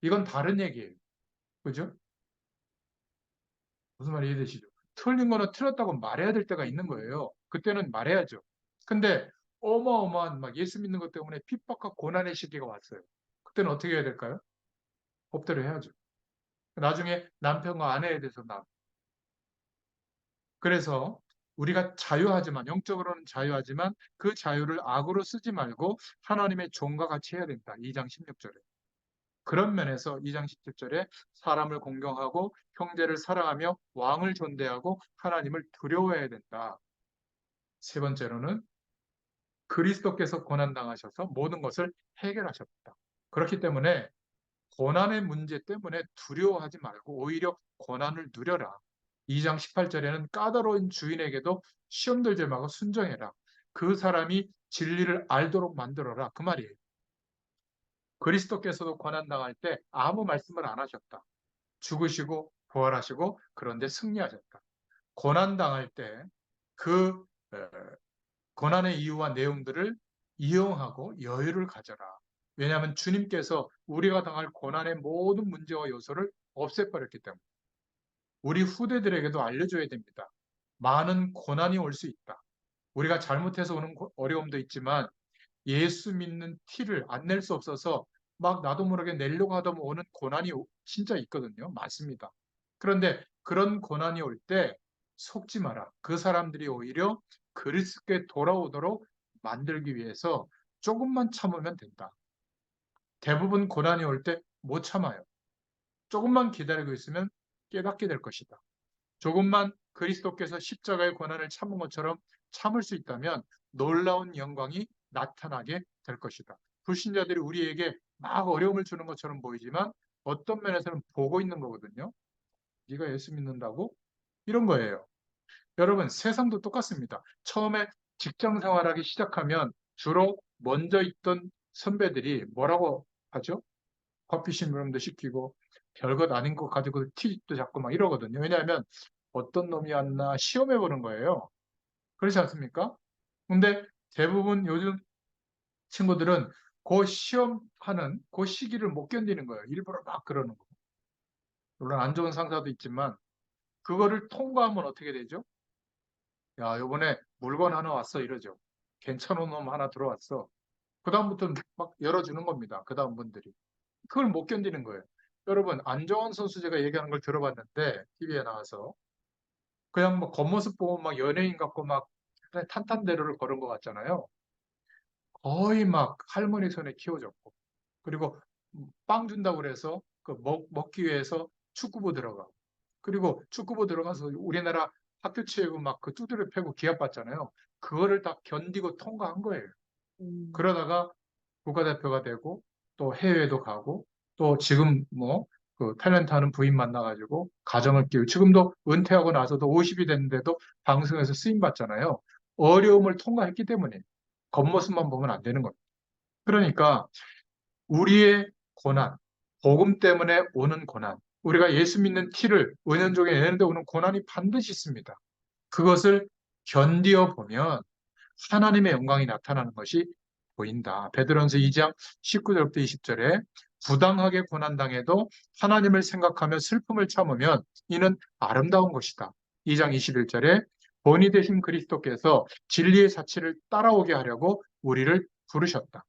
이건 다른 얘기예요. 그죠? 무슨 말이 이해되시죠? 틀린 거는 틀렸다고 말해야 될 때가 있는 거예요. 그때는 말해야죠. 근데 어마어마한 막 예수 믿는 것 때문에 핍박과 고난의 시기가 왔어요. 그때는 어떻게 해야 될까요? 법대로 해야죠. 나중에 남편과 아내에 대해서 그래서 우리가 자유하지만 영적으로는 자유하지만 그 자유를 악으로 쓰지 말고 하나님의 종과 같이 해야 된다. 2장 16절에. 그런 면에서 2장 17절에 사람을 공경하고 형제를 사랑하며 왕을 존대하고 하나님을 두려워해야 된다. 세 번째로는 그리스도께서 고난당하셔서 모든 것을 해결하셨다. 그렇기 때문에 고난의 문제 때문에 두려워하지 말고 오히려 고난을 누려라. 2장 18절에는 까다로운 주인에게도 시험 들지 말고 순종해라. 그 사람이 진리를 알도록 만들어라. 그 말이에요. 그리스도께서도 고난당할 때 아무 말씀을 안 하셨다. 죽으시고 부활하시고 그런데 승리하셨다. 고난당할 때 그 고난의 이유와 내용들을 이용하고 여유를 가져라. 왜냐하면 주님께서 우리가 당할 고난의 모든 문제와 요소를 없애버렸기 때문에 우리 후대들에게도 알려줘야 됩니다. 많은 고난이 올 수 있다. 우리가 잘못해서 오는 어려움도 있지만 예수 믿는 티를 안 낼 수 없어서 막 나도 모르게 내려고 하다 보면 오는 고난이 진짜 있거든요. 많습니다. 그런데 그런 고난이 올 때 속지 마라. 그 사람들이 오히려 그리스도께 돌아오도록 만들기 위해서 조금만 참으면 된다. 대부분 고난이 올 때 못 참아요. 조금만 기다리고 있으면 깨닫게 될 것이다. 조금만 그리스도께서 십자가의 고난을 참은 것처럼 참을 수 있다면 놀라운 영광이 나타나게 될 것이다. 불신자들이 우리에게 막 어려움을 주는 것처럼 보이지만 어떤 면에서는 보고 있는 거거든요. 네가 예수 믿는다고? 이런 거예요. 여러분, 세상도 똑같습니다. 처음에 직장 생활하기 시작하면 주로 먼저 있던 선배들이 뭐라고 하죠? 커피 심부름도 시키고 별것 아닌 거 가지고 티도 잡고 막 이러거든요. 왜냐하면 어떤 놈이 왔나 시험해 보는 거예요. 그렇지 않습니까? 근데 대부분 요즘 친구들은 그 시험하는 그 시기를 못 견디는 거예요. 일부러 막 그러는 거. 물론 안 좋은 상사도 있지만 그거를 통과하면 어떻게 되죠? 야, 요번에 물건 하나 왔어 이러죠. 괜찮은 놈 하나 들어왔어. 그다음부터 막 열어주는 겁니다. 그다음 분들이. 그걸 못 견디는 거예요. 여러분, 안정환 선수 제가 얘기하는 걸 들어봤는데, TV에 나와서. 그냥 뭐 겉모습 보면 막 연예인 같고 막 탄탄대로를 걸은 것 같잖아요. 거의 막 할머니 손에 키워졌고. 그리고 빵 준다고 그래서 그 먹기 위해서 축구부 들어가고. 그리고 축구부 들어가서 우리나라 학교 체육은 막 그 두드려 패고 기합받잖아요. 그거를 다 견디고 통과한 거예요. 음, 그러다가 국가대표가 되고 또 해외도 가고 또 지금 뭐 그 탤런트 하는 부인 만나가지고 가정을 끼우고 지금도 은퇴하고 나서도 50이 됐는데도 방송에서 쓰임 받잖아요. 어려움을 통과했기 때문에 겉모습만 보면 안 되는 겁니다. 그러니까 우리의 고난, 복음 때문에 오는 고난, 우리가 예수 믿는 티를 은연중에 내는데 오는 고난이 반드시 있습니다. 그것을 견디어 보면 하나님의 영광이 나타나는 것이 보인다. 베드로전서 2장 19절부터 20절에 부당하게 고난당해도 하나님을 생각하며 슬픔을 참으면 이는 아름다운 것이다. 2장 21절에 본이 되신 그리스도께서 진리의 사치를 따라오게 하려고 우리를 부르셨다.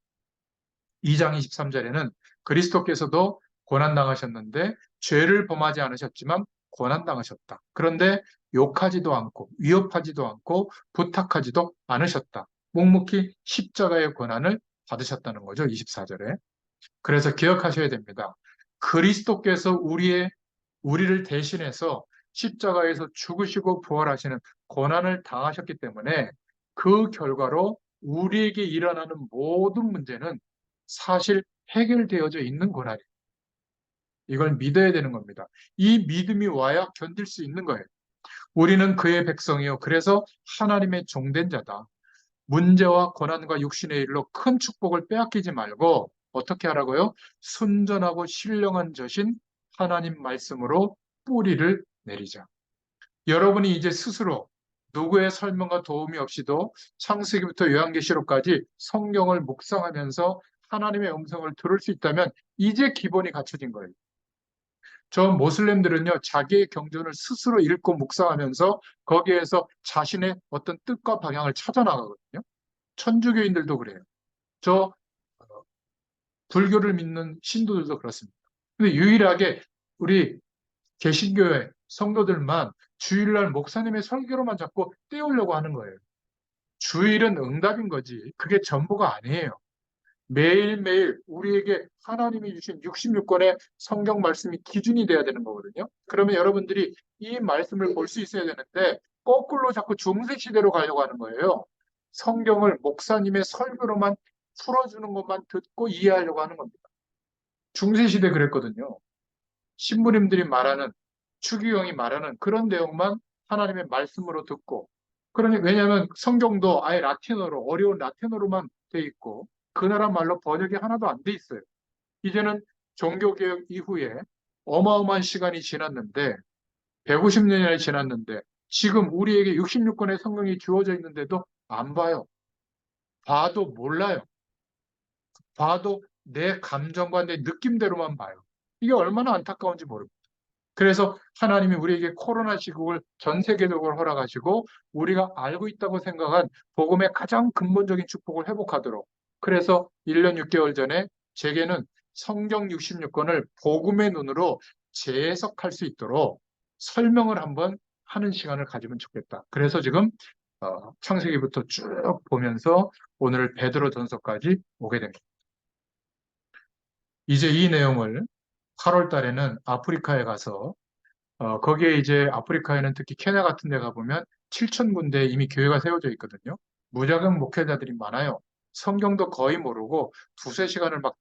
2장 23절에는 그리스도께서도 고난당하셨는데 죄를 범하지 않으셨지만 고난당하셨다. 그런데 욕하지도 않고 위협하지도 않고 부탁하지도 않으셨다. 묵묵히 십자가의 고난을 받으셨다는 거죠. 24절에. 그래서 기억하셔야 됩니다. 그리스도께서 우리를 대신해서 십자가에서 죽으시고 부활하시는 고난을 당하셨기 때문에 그 결과로 우리에게 일어나는 모든 문제는 사실 해결되어져 있는 고난이에요. 이걸 믿어야 되는 겁니다. 이 믿음이 와야 견딜 수 있는 거예요. 우리는 그의 백성이요. 그래서 하나님의 종된 자다. 문제와 고난과 육신의 일로 큰 축복을 빼앗기지 말고 어떻게 하라고요? 순전하고 신령한 젖인 하나님 말씀으로 뿌리를 내리자. 여러분이 이제 스스로 누구의 설명과 도움이 없이도 창세기부터 요한계시록까지 성경을 묵상하면서 하나님의 음성을 들을 수 있다면 이제 기본이 갖춰진 거예요. 저 모슬렘들은요, 자기의 경전을 스스로 읽고 묵상하면서 거기에서 자신의 어떤 뜻과 방향을 찾아 나가거든요. 천주교인들도 그래요. 저 불교를 믿는 신도들도 그렇습니다. 근데 유일하게 우리 개신교회 성도들만 주일날 목사님의 설교로만 자꾸 떼우려고 하는 거예요. 주일은 응답인 거지. 그게 전부가 아니에요. 매일매일 우리에게 하나님이 주신 66권의 성경 말씀이 기준이 돼야 되는 거거든요. 그러면 여러분들이 이 말씀을 볼 수 있어야 되는데 거꾸로 자꾸 중세 시대로 가려고 하는 거예요. 성경을 목사님의 설교로만 풀어주는 것만 듣고 이해하려고 하는 겁니다. 중세 시대 그랬거든요. 신부님들이 말하는 추기경이 말하는 그런 내용만 하나님의 말씀으로 듣고 그러니 왜냐하면 성경도 아예 라틴어로 어려운 라틴어로만 돼 있고 그 나라 말로 번역이 하나도 안 돼 있어요. 이제는 종교개혁 이후에 어마어마한 시간이 지났는데 150년이 지났는데 지금 우리에게 66권의 성경이 주어져 있는데도 안 봐요. 봐도 몰라요. 봐도 내 감정과 내 느낌대로만 봐요. 이게 얼마나 안타까운지 모릅니다. 그래서 하나님이 우리에게 코로나 시국을 전 세계적으로 허락하시고 우리가 알고 있다고 생각한 복음의 가장 근본적인 축복을 회복하도록 그래서 1년 6개월 전에 제게는 성경 66권을 복음의 눈으로 재해석할 수 있도록 설명을 한번 하는 시간을 가지면 좋겠다. 그래서 지금 창세기부터 쭉 보면서 오늘 베드로전서까지 오게 됩니다. 이제 이 내용을 8월 달에는 아프리카에 가서 거기에 이제 아프리카에는 특히 케냐 같은 데 가보면 7천 군데 이미 교회가 세워져 있거든요. 무작정 목회자들이 많아요. 성경도 거의 모르고 두세 시간을 막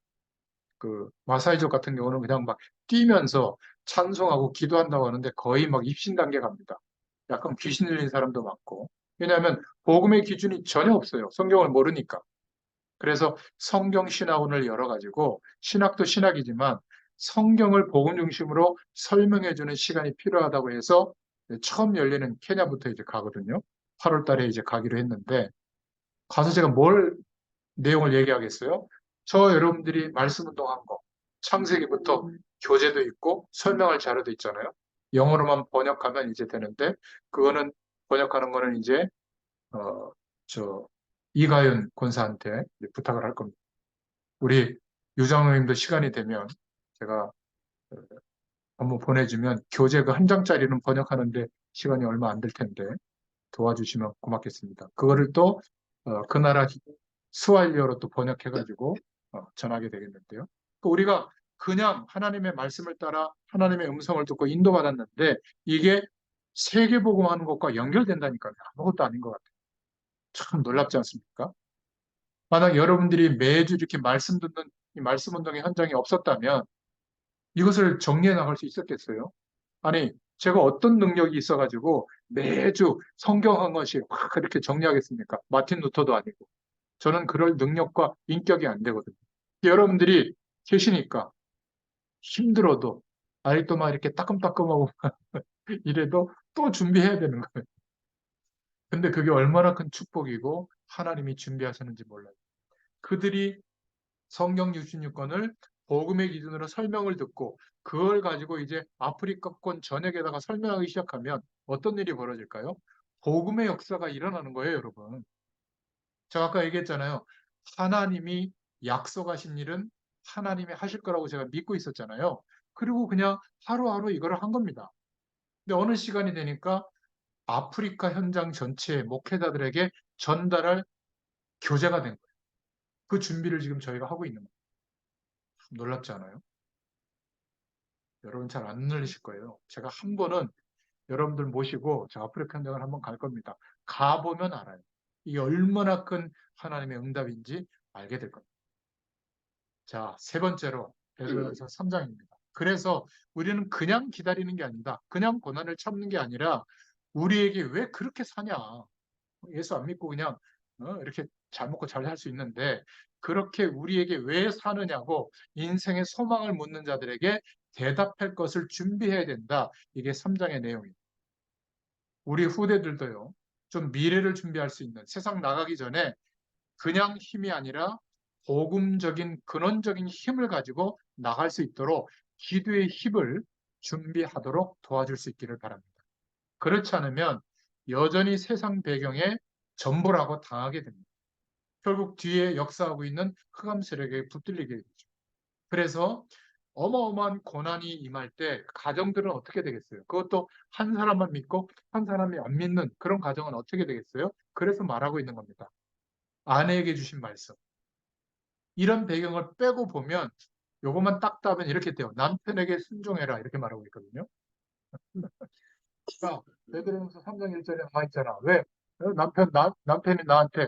그 마사이족 같은 경우는 그냥 막 뛰면서 찬송하고 기도한다고 하는데 거의 막 입신 단계 갑니다. 약간 귀신 들린 사람도 많고. 왜냐하면 복음의 기준이 전혀 없어요. 성경을 모르니까. 그래서 성경 신학원을 열어가지고 신학도 신학이지만 성경을 복음 중심으로 설명해주는 시간이 필요하다고 해서 처음 열리는 케냐부터 이제 가거든요. 8월 달에 이제 가기로 했는데 가서 제가 뭘 내용을 얘기하겠어요? 저 여러분들이 말씀 운동한 거 창세기부터 교재도 있고 설명할 자료도 있잖아요. 영어로만 번역하면 이제 되는데 그거는 번역하는 거는 이제 어, 저 이가윤 권사한테 이제 부탁을 할 겁니다. 우리 유장로님도 시간이 되면 제가 한번 보내주면 교재 그 한 장짜리는 번역하는데 시간이 얼마 안 될 텐데 도와주시면 고맙겠습니다. 그거를 또 그 나라 스왈리어로 또 번역해가지고 전하게 되겠는데요. 우리가 그냥 하나님의 말씀을 따라 하나님의 음성을 듣고 인도받았는데 이게 세계복음하는 것과 연결된다니까요. 아무것도 아닌 것 같아요. 참 놀랍지 않습니까? 만약 여러분들이 매주 이렇게 말씀 듣는 이 말씀 운동의 현장이 없었다면 이것을 정리해 나갈 수 있었겠어요? 아니, 제가 어떤 능력이 있어가지고 매주 성경 한 권씩 확 그렇게 정리하겠습니까? 마틴 루터도 아니고. 저는 그럴 능력과 인격이 안 되거든요. 여러분들이 계시니까 힘들어도 아직도 막 이렇게 따끔따끔하고 이래도 또 준비해야 되는 거예요. 근데 그게 얼마나 큰 축복이고 하나님이 준비하셨는지 몰라요. 그들이 성경 66권을 복음의 기준으로 설명을 듣고 그걸 가지고 이제 아프리카권 전역에다가 설명하기 시작하면 어떤 일이 벌어질까요? 복음의 역사가 일어나는 거예요, 여러분. 제가 아까 얘기했잖아요. 하나님이 약속하신 일은 하나님이 하실 거라고 제가 믿고 있었잖아요. 그리고 그냥 하루하루 이거를 한 겁니다. 근데 어느 시간이 되니까 아프리카 현장 전체의 목회자들에게 전달할 교재가 된 거예요. 그 준비를 지금 저희가 하고 있는 거예요. 놀랍지 않아요? 여러분 잘 안 늘리실 거예요. 제가 한 번은 여러분들 모시고 저 아프리카 현장을 한번 갈 겁니다. 가보면 알아요. 이게 얼마나 큰 하나님의 응답인지 알게 될 겁니다. 자, 세 번째로 베드로전서 3장입니다. 그래서 우리는 그냥 기다리는 게 아니다. 그냥 고난을 참는 게 아니라 우리에게 왜 그렇게 사냐. 예수 안 믿고 그냥 이렇게 잘 먹고 잘 살 수 있는데 그렇게 우리에게 왜 사느냐고 인생의 소망을 묻는 자들에게 대답할 것을 준비해야 된다. 이게 3장의 내용입니다. 우리 후대들도요. 좀 미래를 준비할 수 있는 세상 나가기 전에 그냥 힘이 아니라 복음적인 근원적인 힘을 가지고 나갈 수 있도록 기도의 힘을 준비하도록 도와줄 수 있기를 바랍니다. 그렇지 않으면 여전히 세상 배경에 전부라고 당하게 됩니다. 결국 뒤에 역사하고 있는 흑암 세력에 붙들리게 되죠. 그래서 어마어마한 고난이 임할 때 가정들은 어떻게 되겠어요? 그것도 한 사람만 믿고 한 사람이 안 믿는 그런 가정은 어떻게 되겠어요? 그래서 말하고 있는 겁니다. 아내에게 주신 말씀. 이런 배경을 빼고 보면 요것만 딱 따면 이렇게 돼요. 남편에게 순종해라 이렇게 말하고 있거든요. 자, 베드로전서 3장 1절에 나와 있잖아. 왜? 남편이 나한테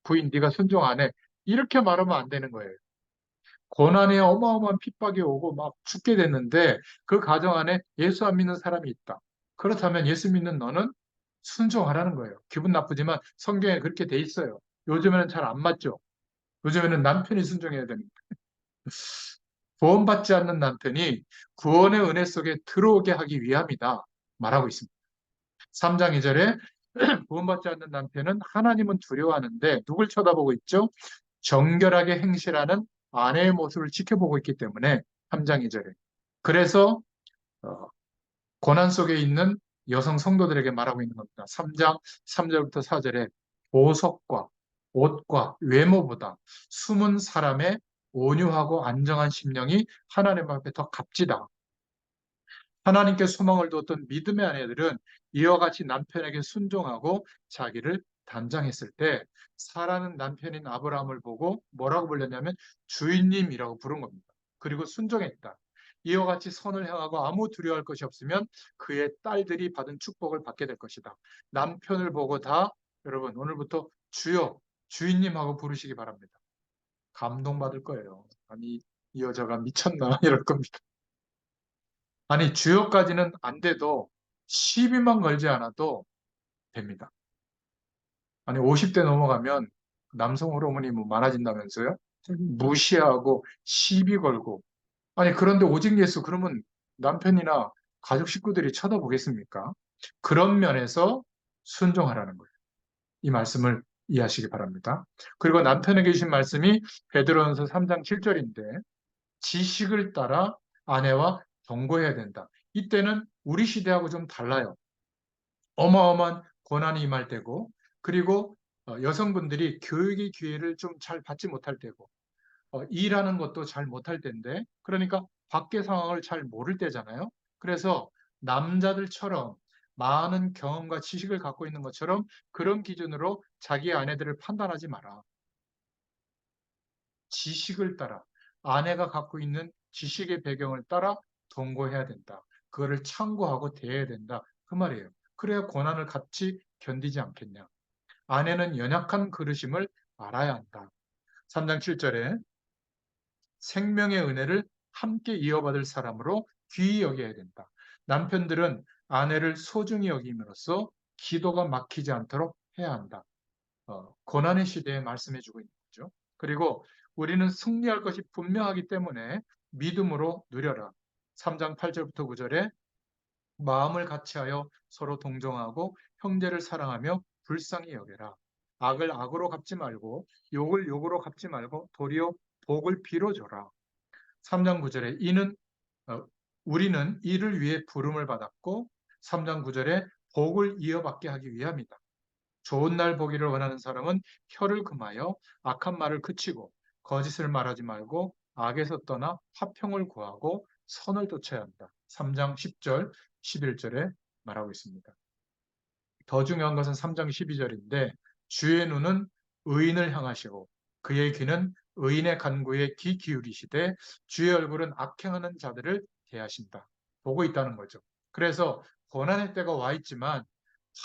부인 네가 순종 안 해. 이렇게 말하면 안 되는 거예요. 고난에 어마어마한 핍박이 오고 막 죽게 됐는데 그 가정 안에 예수 안 믿는 사람이 있다. 그렇다면 예수 믿는 너는 순종하라는 거예요. 기분 나쁘지만 성경에 그렇게 돼 있어요. 요즘에는 잘 안 맞죠. 요즘에는 남편이 순종해야 됩니다. 구원받지 않는 남편이 구원의 은혜 속에 들어오게 하기 위함이다. 말하고 있습니다. 3장 2절에 구원받지 않는 남편은 하나님은 두려워하는데 누굴 쳐다보고 있죠? 정결하게 행실하는 아내의 모습을 지켜보고 있기 때문에 3장 2절에. 그래서 어, 고난 속에 있는 여성 성도들에게 말하고 있는 겁니다. 3장 3절부터 4절에 보석과 옷과 외모보다 숨은 사람의 온유하고 안정한 심령이 하나님 앞에 더 값지다. 하나님께 소망을 두었던 믿음의 아내들은 이와 같이 남편에게 순종하고 자기를 단장했을 때 사라는 남편인 아브라함을 보고 뭐라고 불렀냐면 주인님이라고 부른 겁니다. 그리고 순종했다. 이와 같이 선을 행하고 아무 두려워할 것이 없으면 그의 딸들이 받은 축복을 받게 될 것이다. 남편을 보고 다 여러분 오늘부터 주여 주인님하고 부르시기 바랍니다. 감동받을 거예요. 아니 이 여자가 미쳤나 이럴 겁니다. 아니, 주요까지는 안 돼도 시비만 걸지 않아도 됩니다. 아니, 50대 넘어가면 남성 호르몬이 뭐 많아진다면서요? 저기 무시하고 시비 걸고. 아니, 그런데 오직 예수, 그러면 남편이나 가족 식구들이 쳐다보겠습니까? 그런 면에서 순종하라는 거예요. 이 말씀을 이해하시기 바랍니다. 그리고 남편에게 주신 말씀이 베드로전서 3장 7절인데 지식을 따라 아내와 동거해야 된다. 이때는 우리 시대하고 좀 달라요. 어마어마한 고난이 임할 때고, 그리고 여성분들이 교육의 기회를 좀 잘 받지 못할 때고, 일하는 것도 잘 못할 때인데, 그러니까 밖의 상황을 잘 모를 때잖아요. 그래서 남자들처럼 많은 경험과 지식을 갖고 있는 것처럼 그런 기준으로 자기 아내들을 판단하지 마라. 지식을 따라, 아내가 갖고 있는 지식의 배경을 따라 동거해야 된다. 그거를 참고하고 대해야 된다. 그 말이에요. 그래야 고난을 같이 견디지 않겠냐. 아내는 연약한 그릇임을 알아야 한다. 3장 7절에 생명의 은혜를 함께 이어받을 사람으로 귀히 여겨야 된다. 남편들은 아내를 소중히 여김으로써 기도가 막히지 않도록 해야 한다. 고난의 시대에 말씀해주고 있는 거죠. 그리고 우리는 승리할 것이 분명하기 때문에 믿음으로 누려라. 3장 8절부터 9절에 마음을 같이하여 서로 동정하고 형제를 사랑하며 불쌍히 여겨라. 악을 악으로 갚지 말고 욕을 욕으로 갚지 말고 도리어 복을 빌어줘라. 3장 9절에 우리는 이를 위해 부름을 받았고 3장 9절에 복을 이어받게 하기 위함이다. 좋은 날 보기를 원하는 사람은 혀를 금하여 악한 말을 그치고 거짓을 말하지 말고 악에서 떠나 화평을 구하고 선을 좇아야 한다. 3장 10절, 11절에 말하고 있습니다. 더 중요한 것은 3장 12절인데 주의 눈은 의인을 향하시고 그의 귀는 의인의 간구에 귀 기울이시되 주의 얼굴은 악행하는 자들을 대하신다. 보고 있다는 거죠. 그래서 고난의 때가 와 있지만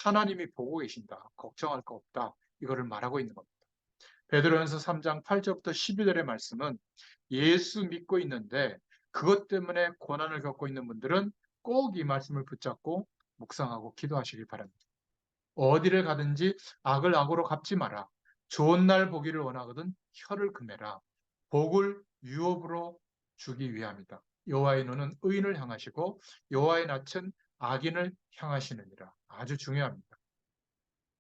하나님이 보고 계신다. 걱정할 거 없다. 이거를 말하고 있는 겁니다. 베드로전서 3장 8절부터 12절의 말씀은 예수 믿고 있는데 그것 때문에 고난을 겪고 있는 분들은 꼭 이 말씀을 붙잡고 묵상하고 기도하시길 바랍니다. 어디를 가든지 악을 악으로 갚지 마라. 좋은 날 보기를 원하거든 혀를 금해라. 복을 유업으로 주기 위함이다. 여호와의 눈은 의인을 향하시고 여호와의 낯은 악인을 향하시느니라. 아주 중요합니다.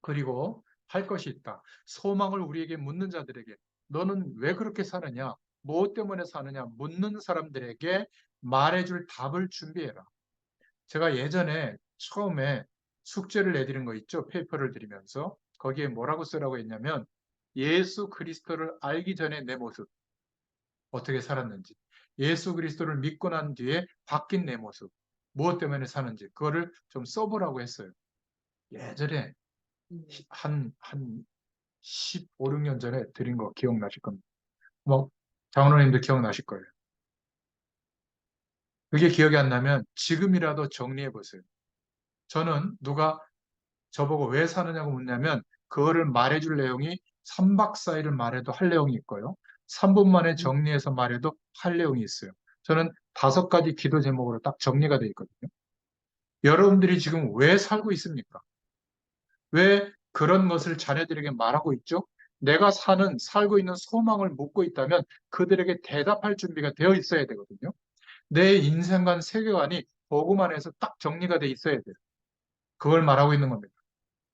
그리고 할 것이 있다. 소망을 우리에게 묻는 자들에게 너는 왜 그렇게 사느냐? 무엇 때문에 사느냐? 묻는 사람들에게 말해줄 답을 준비해라. 제가 예전에 처음에 숙제를 내드린 거 있죠? 페이퍼를 드리면서 거기에 뭐라고 쓰라고 했냐면 예수 그리스도를 알기 전에 내 모습 어떻게 살았는지, 예수 그리스도를 믿고 난 뒤에 바뀐 내 모습 무엇 때문에 사는지 그거를 좀 써보라고 했어요. 예전에 한 15, 16년 전에 드린 거 기억나실 겁니다. 뭐 장로님도 기억나실 거예요. 그게 기억이 안 나면 지금이라도 정리해 보세요. 저는 누가 저보고 왜 사느냐고 묻냐면 그거를 말해줄 내용이 3박 4일을 말해도 할 내용이 있고요. 3분 만에 정리해서 말해도 할 내용이 있어요. 저는 5가지 기도 제목으로 딱 정리가 되어 있거든요. 여러분들이 지금 왜 살고 있습니까? 왜 그런 것을 자녀들에게 말하고 있죠? 내가 살고 있는 소망을 묻고 있다면 그들에게 대답할 준비가 되어 있어야 되거든요. 내 인생관, 세계관이 복음 안에서 딱 정리가 돼 있어야 돼요. 그걸 말하고 있는 겁니다.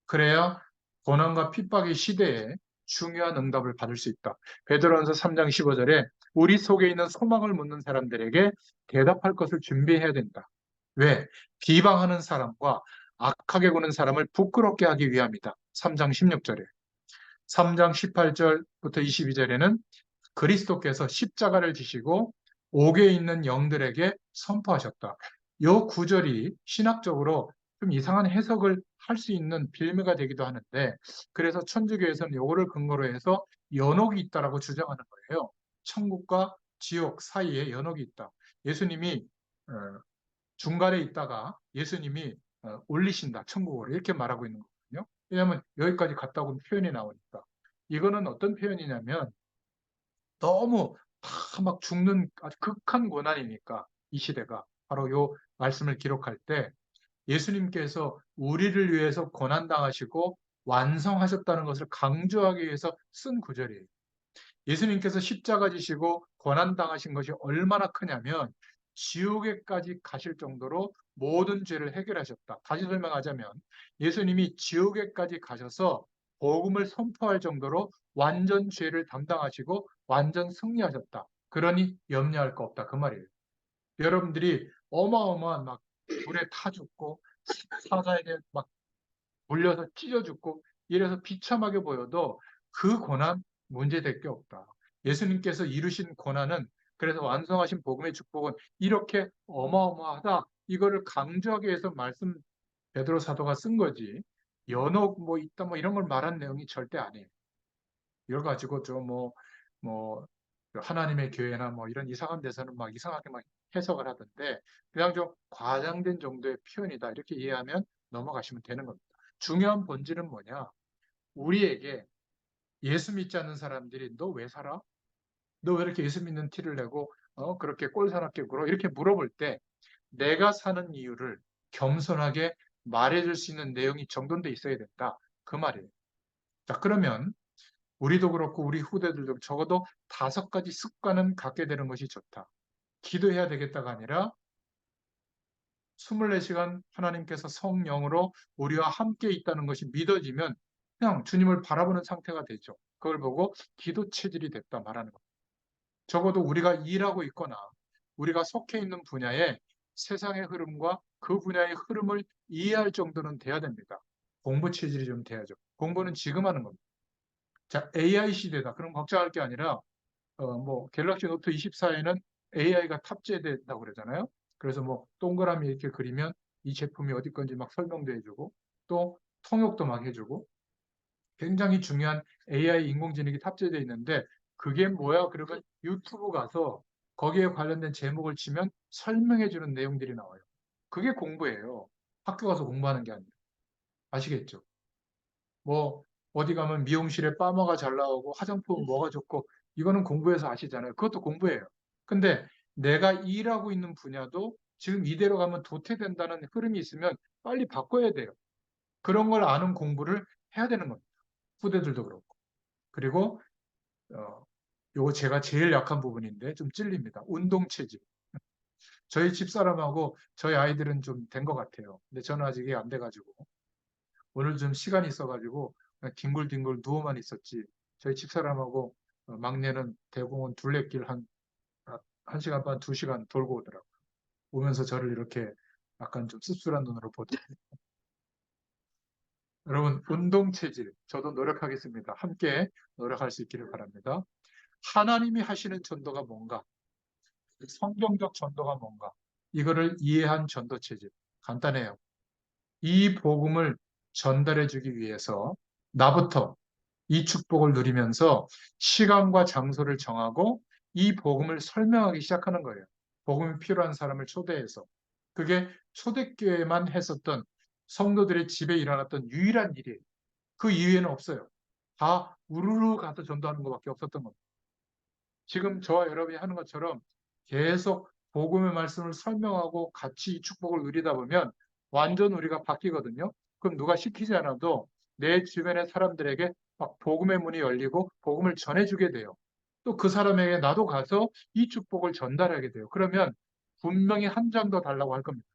그래야 고난과 핍박의 시대에 중요한 응답을 받을 수 있다. 베드로전서 3장 15절에 우리 속에 있는 소망을 묻는 사람들에게 대답할 것을 준비해야 된다. 왜? 비방하는 사람과 악하게 구는 사람을 부끄럽게 하기 위함이다. 3장 16절에. 3장 18절부터 22절에는 그리스도께서 십자가를 지시고 옥에 있는 영들에게 선포하셨다. 이 구절이 신학적으로 좀 이상한 해석을 할 수 있는 빌미가 되기도 하는데 그래서 천주교에서는 이거를 근거로 해서 연옥이 있다라고 주장하는 거예요. 천국과 지옥 사이에 연옥이 있다. 예수님이 어, 중간에 있다가 예수님이 올리신다. 천국으로 이렇게 말하고 있는 거거든요. 왜냐하면 여기까지 갔다고 표현이 나오니까. 이거는 어떤 표현이냐면 너무 다 막 죽는 아주 극한 고난이니까 이 시대가 바로 요 말씀을 기록할 때 예수님께서 우리를 위해서 고난당하시고 완성하셨다는 것을 강조하기 위해서 쓴 구절이에요. 예수님께서 십자가 지시고 고난당하신 것이 얼마나 크냐면 지옥에까지 가실 정도로 모든 죄를 해결하셨다. 다시 설명하자면 예수님이 지옥에까지 가셔서 복음을 선포할 정도로 완전 죄를 담당하시고 완전 승리하셨다. 그러니 염려할 거 없다. 그 말이에요. 여러분들이 어마어마한 막 불에 타 죽고 사자에게 막 물려서 찢어 죽고 이래서 비참하게 보여도 그 고난 문제될 게 없다. 예수님께서 이루신 고난은 그래서 완성하신 복음의 축복은 이렇게 어마어마하다. 이거를 강조하기 위해서 말씀 베드로 사도가 쓴 거지. 연옥 뭐 있다 뭐 이런 걸 말한 내용이 절대 아니에요. 이걸 가지고 뭐 하나님의 교회나 뭐 이런 이상한 데서는 막 이상하게 막 해석을 하던데 그냥 좀 과장된 정도의 표현이다. 이렇게 이해하면 넘어가시면 되는 겁니다. 중요한 본질은 뭐냐? 우리에게 예수 믿지 않는 사람들이 너 왜 살아? 너 왜 이렇게 예수 믿는 티를 내고 그렇게 꼴사납게 굴어? 이렇게 물어볼 때 내가 사는 이유를 겸손하게 말해줄 수 있는 내용이 정돈돼 있어야 된다. 그 말이에요. 자, 그러면 우리도 그렇고 우리 후대들도 적어도 5가지 습관은 갖게 되는 것이 좋다. 기도해야 되겠다가 아니라 24시간 하나님께서 성령으로 우리와 함께 있다는 것이 믿어지면 그냥 주님을 바라보는 상태가 되죠. 그걸 보고 기도 체질이 됐다 말하는 겁니다. 적어도 우리가 일하고 있거나 우리가 속해 있는 분야에 세상의 흐름과 그 분야의 흐름을 이해할 정도는 돼야 됩니다. 공부 체질이 좀 돼야죠. 공부는 지금 하는 겁니다. 자, AI 시대다. 그럼 걱정할 게 아니라 뭐 갤럭시 노트 24에는 AI가 탑재된다고 그러잖아요. 그래서 뭐 동그라미 이렇게 그리면 이 제품이 어디 건지 막 설명도 해주고 또 통역도 막 해주고 굉장히 중요한 AI 인공지능이 탑재되어 있는데 그게 뭐야? 그러면 유튜브 가서 거기에 관련된 제목을 치면 설명해 주는 내용들이 나와요. 그게 공부예요. 학교 가서 공부하는 게 아니라. 아시겠죠? 뭐 어디 가면 미용실에 파마가 잘 나오고 화장품은 뭐가 좋고 이거는 공부해서 아시잖아요. 그것도 공부예요. 근데 내가 일하고 있는 분야도 지금 이대로 가면 도태된다는 흐름이 있으면 빨리 바꿔야 돼요. 그런 걸 아는 공부를 해야 되는 겁니다. 후대들도 그렇고. 그리고 요거 제가 제일 약한 부분인데 좀 찔립니다. 운동체질. 저희 집사람하고 저희 아이들은 좀 된 것 같아요. 근데 저는 아직 이게 안 돼가지고 오늘 좀 시간이 있어가지고 그냥 뒹굴뒹굴 누워만 있었지. 저희 집사람하고 막내는 대공원 둘레길 아, 1시간 반, 2시간 돌고 오더라고요. 오면서 저를 이렇게 약간 좀 씁쓸한 눈으로 보더라고요. 여러분, 운동 체질, 저도 노력하겠습니다. 함께 노력할 수 있기를 바랍니다. 하나님이 하시는 전도가 뭔가, 성경적 전도가 뭔가, 이거를 이해한 전도 체질. 간단해요. 이 복음을 전달해 주기 위해서 나부터 이 축복을 누리면서 시간과 장소를 정하고 이 복음을 설명하기 시작하는 거예요. 복음이 필요한 사람을 초대해서. 그게 초대교회만 했었던 성도들의 집에 일어났던 유일한 일이에요. 그 이외에는 없어요. 다 우르르 가서 전도하는 것밖에 없었던 겁니다. 지금 저와 여러분이 하는 것처럼 계속 복음의 말씀을 설명하고 같이 이 축복을 누리다 보면 완전 우리가 바뀌거든요. 그럼 누가 시키지 않아도 내 주변의 사람들에게 막 복음의 문이 열리고 복음을 전해주게 돼요. 또 그 사람에게 나도 가서 이 축복을 전달하게 돼요. 그러면 분명히 한 장 더 달라고 할 겁니다.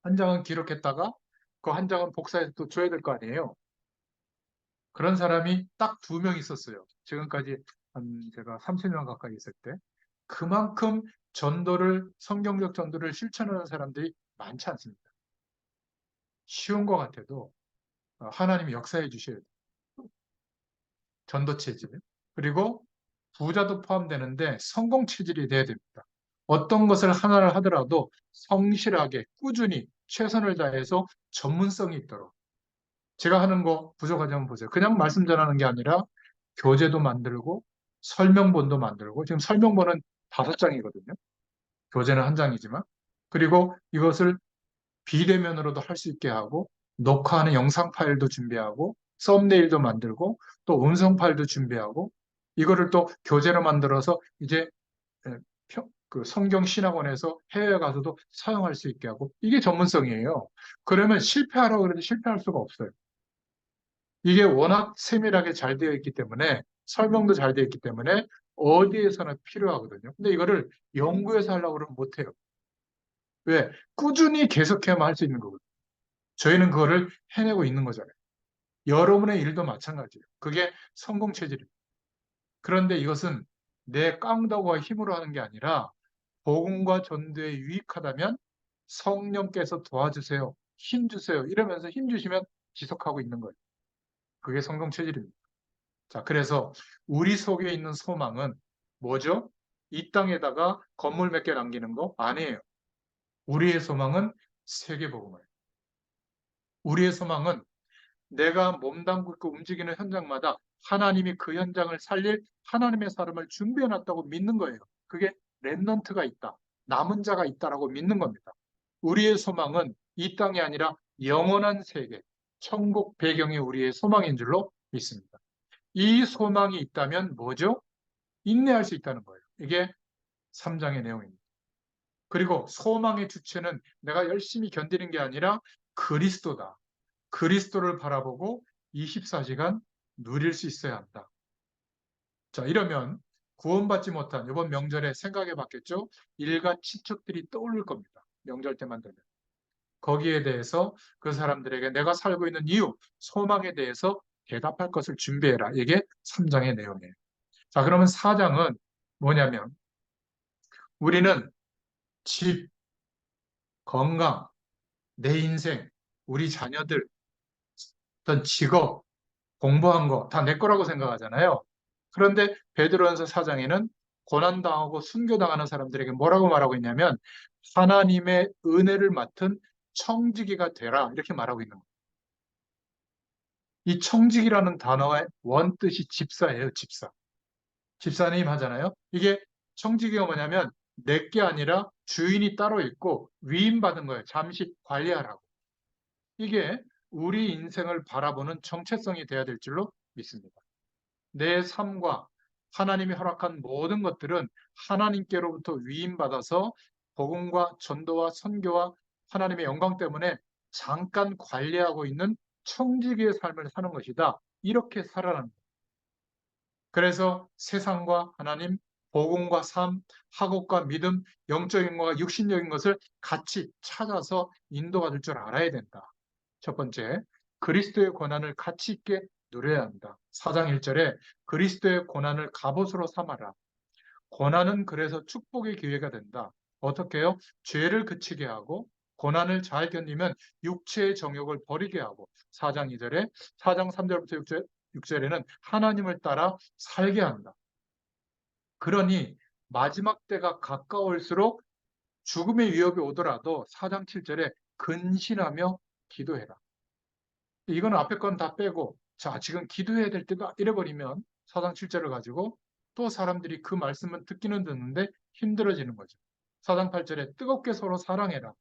한 장은 기록했다가 그 한 장은 복사해서 또 줘야 될 거 아니에요. 그런 사람이 딱 2명 있었어요. 지금까지 한 제가 30년 가까이 있을 때. 그만큼 성경적 전도를 실천하는 사람들이 많지 않습니다. 쉬운 것 같아도 하나님이 역사해 주셔야 돼요. 전도 체질. 그리고 부자도 포함되는데 성공 체질이 돼야 됩니다. 어떤 것을 하나를 하더라도 성실하게 꾸준히 최선을 다해서 전문성이 있도록. 제가 하는 거 부족하지 보세요. 그냥 말씀 전하는 게 아니라 교재도 만들고 설명본도 만들고 지금 설명본은 5장이거든요. 교재는 1장이지만 그리고 이것을 비대면으로도 할 수 있게 하고 녹화하는 영상 파일도 준비하고 썸네일도 만들고 또 음성 파일도 준비하고 이거를 또 교재로 만들어서 이제 그 성경 신학원에서 해외에 가서도 사용할 수 있게 하고 이게 전문성이에요. 그러면 실패하라고 그래도 실패할 수가 없어요. 이게 워낙 세밀하게 잘 되어 있기 때문에 설명도 잘 되어 있기 때문에 어디에서나 필요하거든요. 근데 이거를 연구해서 하려고 그러면 못해요. 왜? 꾸준히 계속해야만 할 수 있는 거거든요. 저희는 그거를 해내고 있는 거잖아요. 여러분의 일도 마찬가지예요. 그게 성공 체질입니다. 그런데 이것은 내 깡다구와 힘으로 하는 게 아니라 복음과 전도에 유익하다면 성령께서 도와주세요. 힘 주세요. 이러면서 힘 주시면 지속하고 있는 거예요. 그게 성공 체질입니다. 자, 그래서 우리 속에 있는 소망은 뭐죠? 이 땅에다가 건물 몇 개 남기는 거 아니에요. 우리의 소망은 세계복음이에요. 우리의 소망은 내가 몸담고 있고 움직이는 현장마다 하나님이 그 현장을 살릴 하나님의 사람을 준비해 놨다고 믿는 거예요. 그게 렘넌트가 있다. 남은 자가 있다라고 믿는 겁니다. 우리의 소망은 이 땅이 아니라 영원한 세계, 천국 배경이 우리의 소망인 줄로 믿습니다. 이 소망이 있다면 뭐죠? 인내할 수 있다는 거예요. 이게 3장의 내용입니다. 그리고 소망의 주체는 내가 열심히 견디는 게 아니라 그리스도다. 그리스도를 바라보고 24시간 누릴 수 있어야 한다. 자, 이러면 구원받지 못한 이번 명절에 생각해 봤겠죠? 일가 친척들이 떠오를 겁니다. 명절 때만 되면. 거기에 대해서 그 사람들에게 내가 살고 있는 이유, 소망에 대해서 대답할 것을 준비해라. 이게 3장의 내용이에요. 자, 그러면 4장은 뭐냐면 우리는 집, 건강, 내 인생, 우리 자녀들, 어떤 직업, 공부한 거 다 내 거라고 생각하잖아요. 그런데 베드로전서 4장에는 고난당하고 순교당하는 사람들에게 뭐라고 말하고 있냐면 하나님의 은혜를 맡은 청지기가 되라 이렇게 말하고 있는 거예요. 이 청지기라는 단어의 원뜻이 집사예요. 집사. 집사님 하잖아요. 이게 청지기가 뭐냐면 내 게 아니라 주인이 따로 있고 위임받은 거예요. 잠시 관리하라고. 이게 우리 인생을 바라보는 정체성이 돼야 될 줄로 믿습니다. 내 삶과 하나님이 허락한 모든 것들은 하나님께로부터 위임받아서 복음과 전도와 선교와 하나님의 영광 때문에 잠깐 관리하고 있는 청지기의 삶을 사는 것이다. 이렇게 살아가는 거예요. 그래서 세상과 하나님, 복음과 삶, 학업과 믿음, 영적인 것과 육신적인 것을 같이 찾아서 인도받을 줄 알아야 된다. 첫 번째, 그리스도의 고난을 가치 있게 누려야 한다. 4장 1절에 그리스도의 고난을 갑옷으로 삼아라. 고난은 그래서 축복의 기회가 된다. 어떻게 해요? 죄를 그치게 하고 고난을 잘 견디면 육체의 정욕을 버리게 하고 4장 2절에 4장 3절부터 6절에는 하나님을 따라 살게 한다. 그러니 마지막 때가 가까울수록 죽음의 위협이 오더라도 4장 7절에 근신하며 기도해라. 이건 앞에 건 다 빼고 자 지금 기도해야 될 때가 이래버리면 4장 7절을 가지고 또 사람들이 그 말씀은 듣기는 듣는데 힘들어지는 거죠. 4장 8절에 뜨겁게 서로 사랑해라.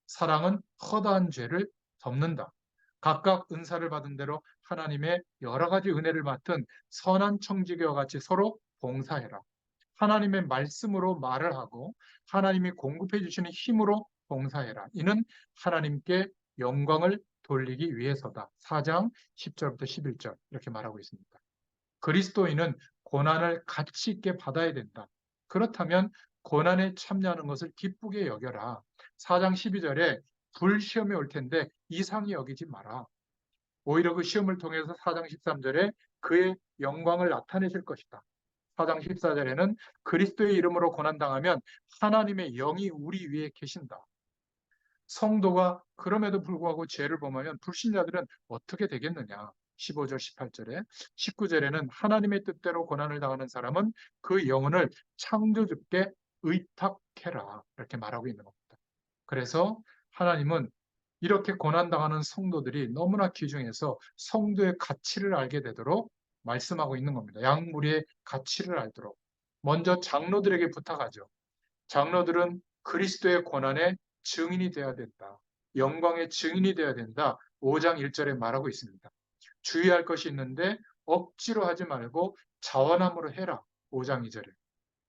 사랑은 허다한 죄를 덮는다. 각각 은사를 받은 대로 하나님의 여러 가지 은혜를 맡은 선한 청지기와 같이 서로 봉사해라. 하나님의 말씀으로 말을 하고 하나님이 공급해 주시는 힘으로 봉사해라. 이는 하나님께 영광을 돌리기 위해서다. 4장 10절부터 11절 이렇게 말하고 있습니다. 그리스도인은 고난을 가치 있게 받아야 된다. 그렇다면 고난에 참여하는 것을 기쁘게 여겨라. 4장 12절에 불시험이 올 텐데 이상히 여기지 마라. 오히려 그 시험을 통해서 4장 13절에 그의 영광을 나타내실 것이다. 4장 14절에는 그리스도의 이름으로 고난당하면 하나님의 영이 우리 위에 계신다. 성도가 그럼에도 불구하고 죄를 범하면 불신자들은 어떻게 되겠느냐. 15절, 18절에 19절에는 하나님의 뜻대로 고난을 당하는 사람은 그 영혼을 창조주께 의탁해라. 이렇게 말하고 있는 겁니다. 그래서 하나님은 이렇게 고난당하는 성도들이 너무나 귀중해서 성도의 가치를 알게 되도록 말씀하고 있는 겁니다. 양무리의 가치를 알도록. 먼저 장로들에게 부탁하죠. 장로들은 그리스도의 고난의 증인이 되어야 된다. 영광의 증인이 되어야 된다. 5장 1절에 말하고 있습니다. 주의할 것이 있는데 억지로 하지 말고 자원함으로 해라. 5장 2절에.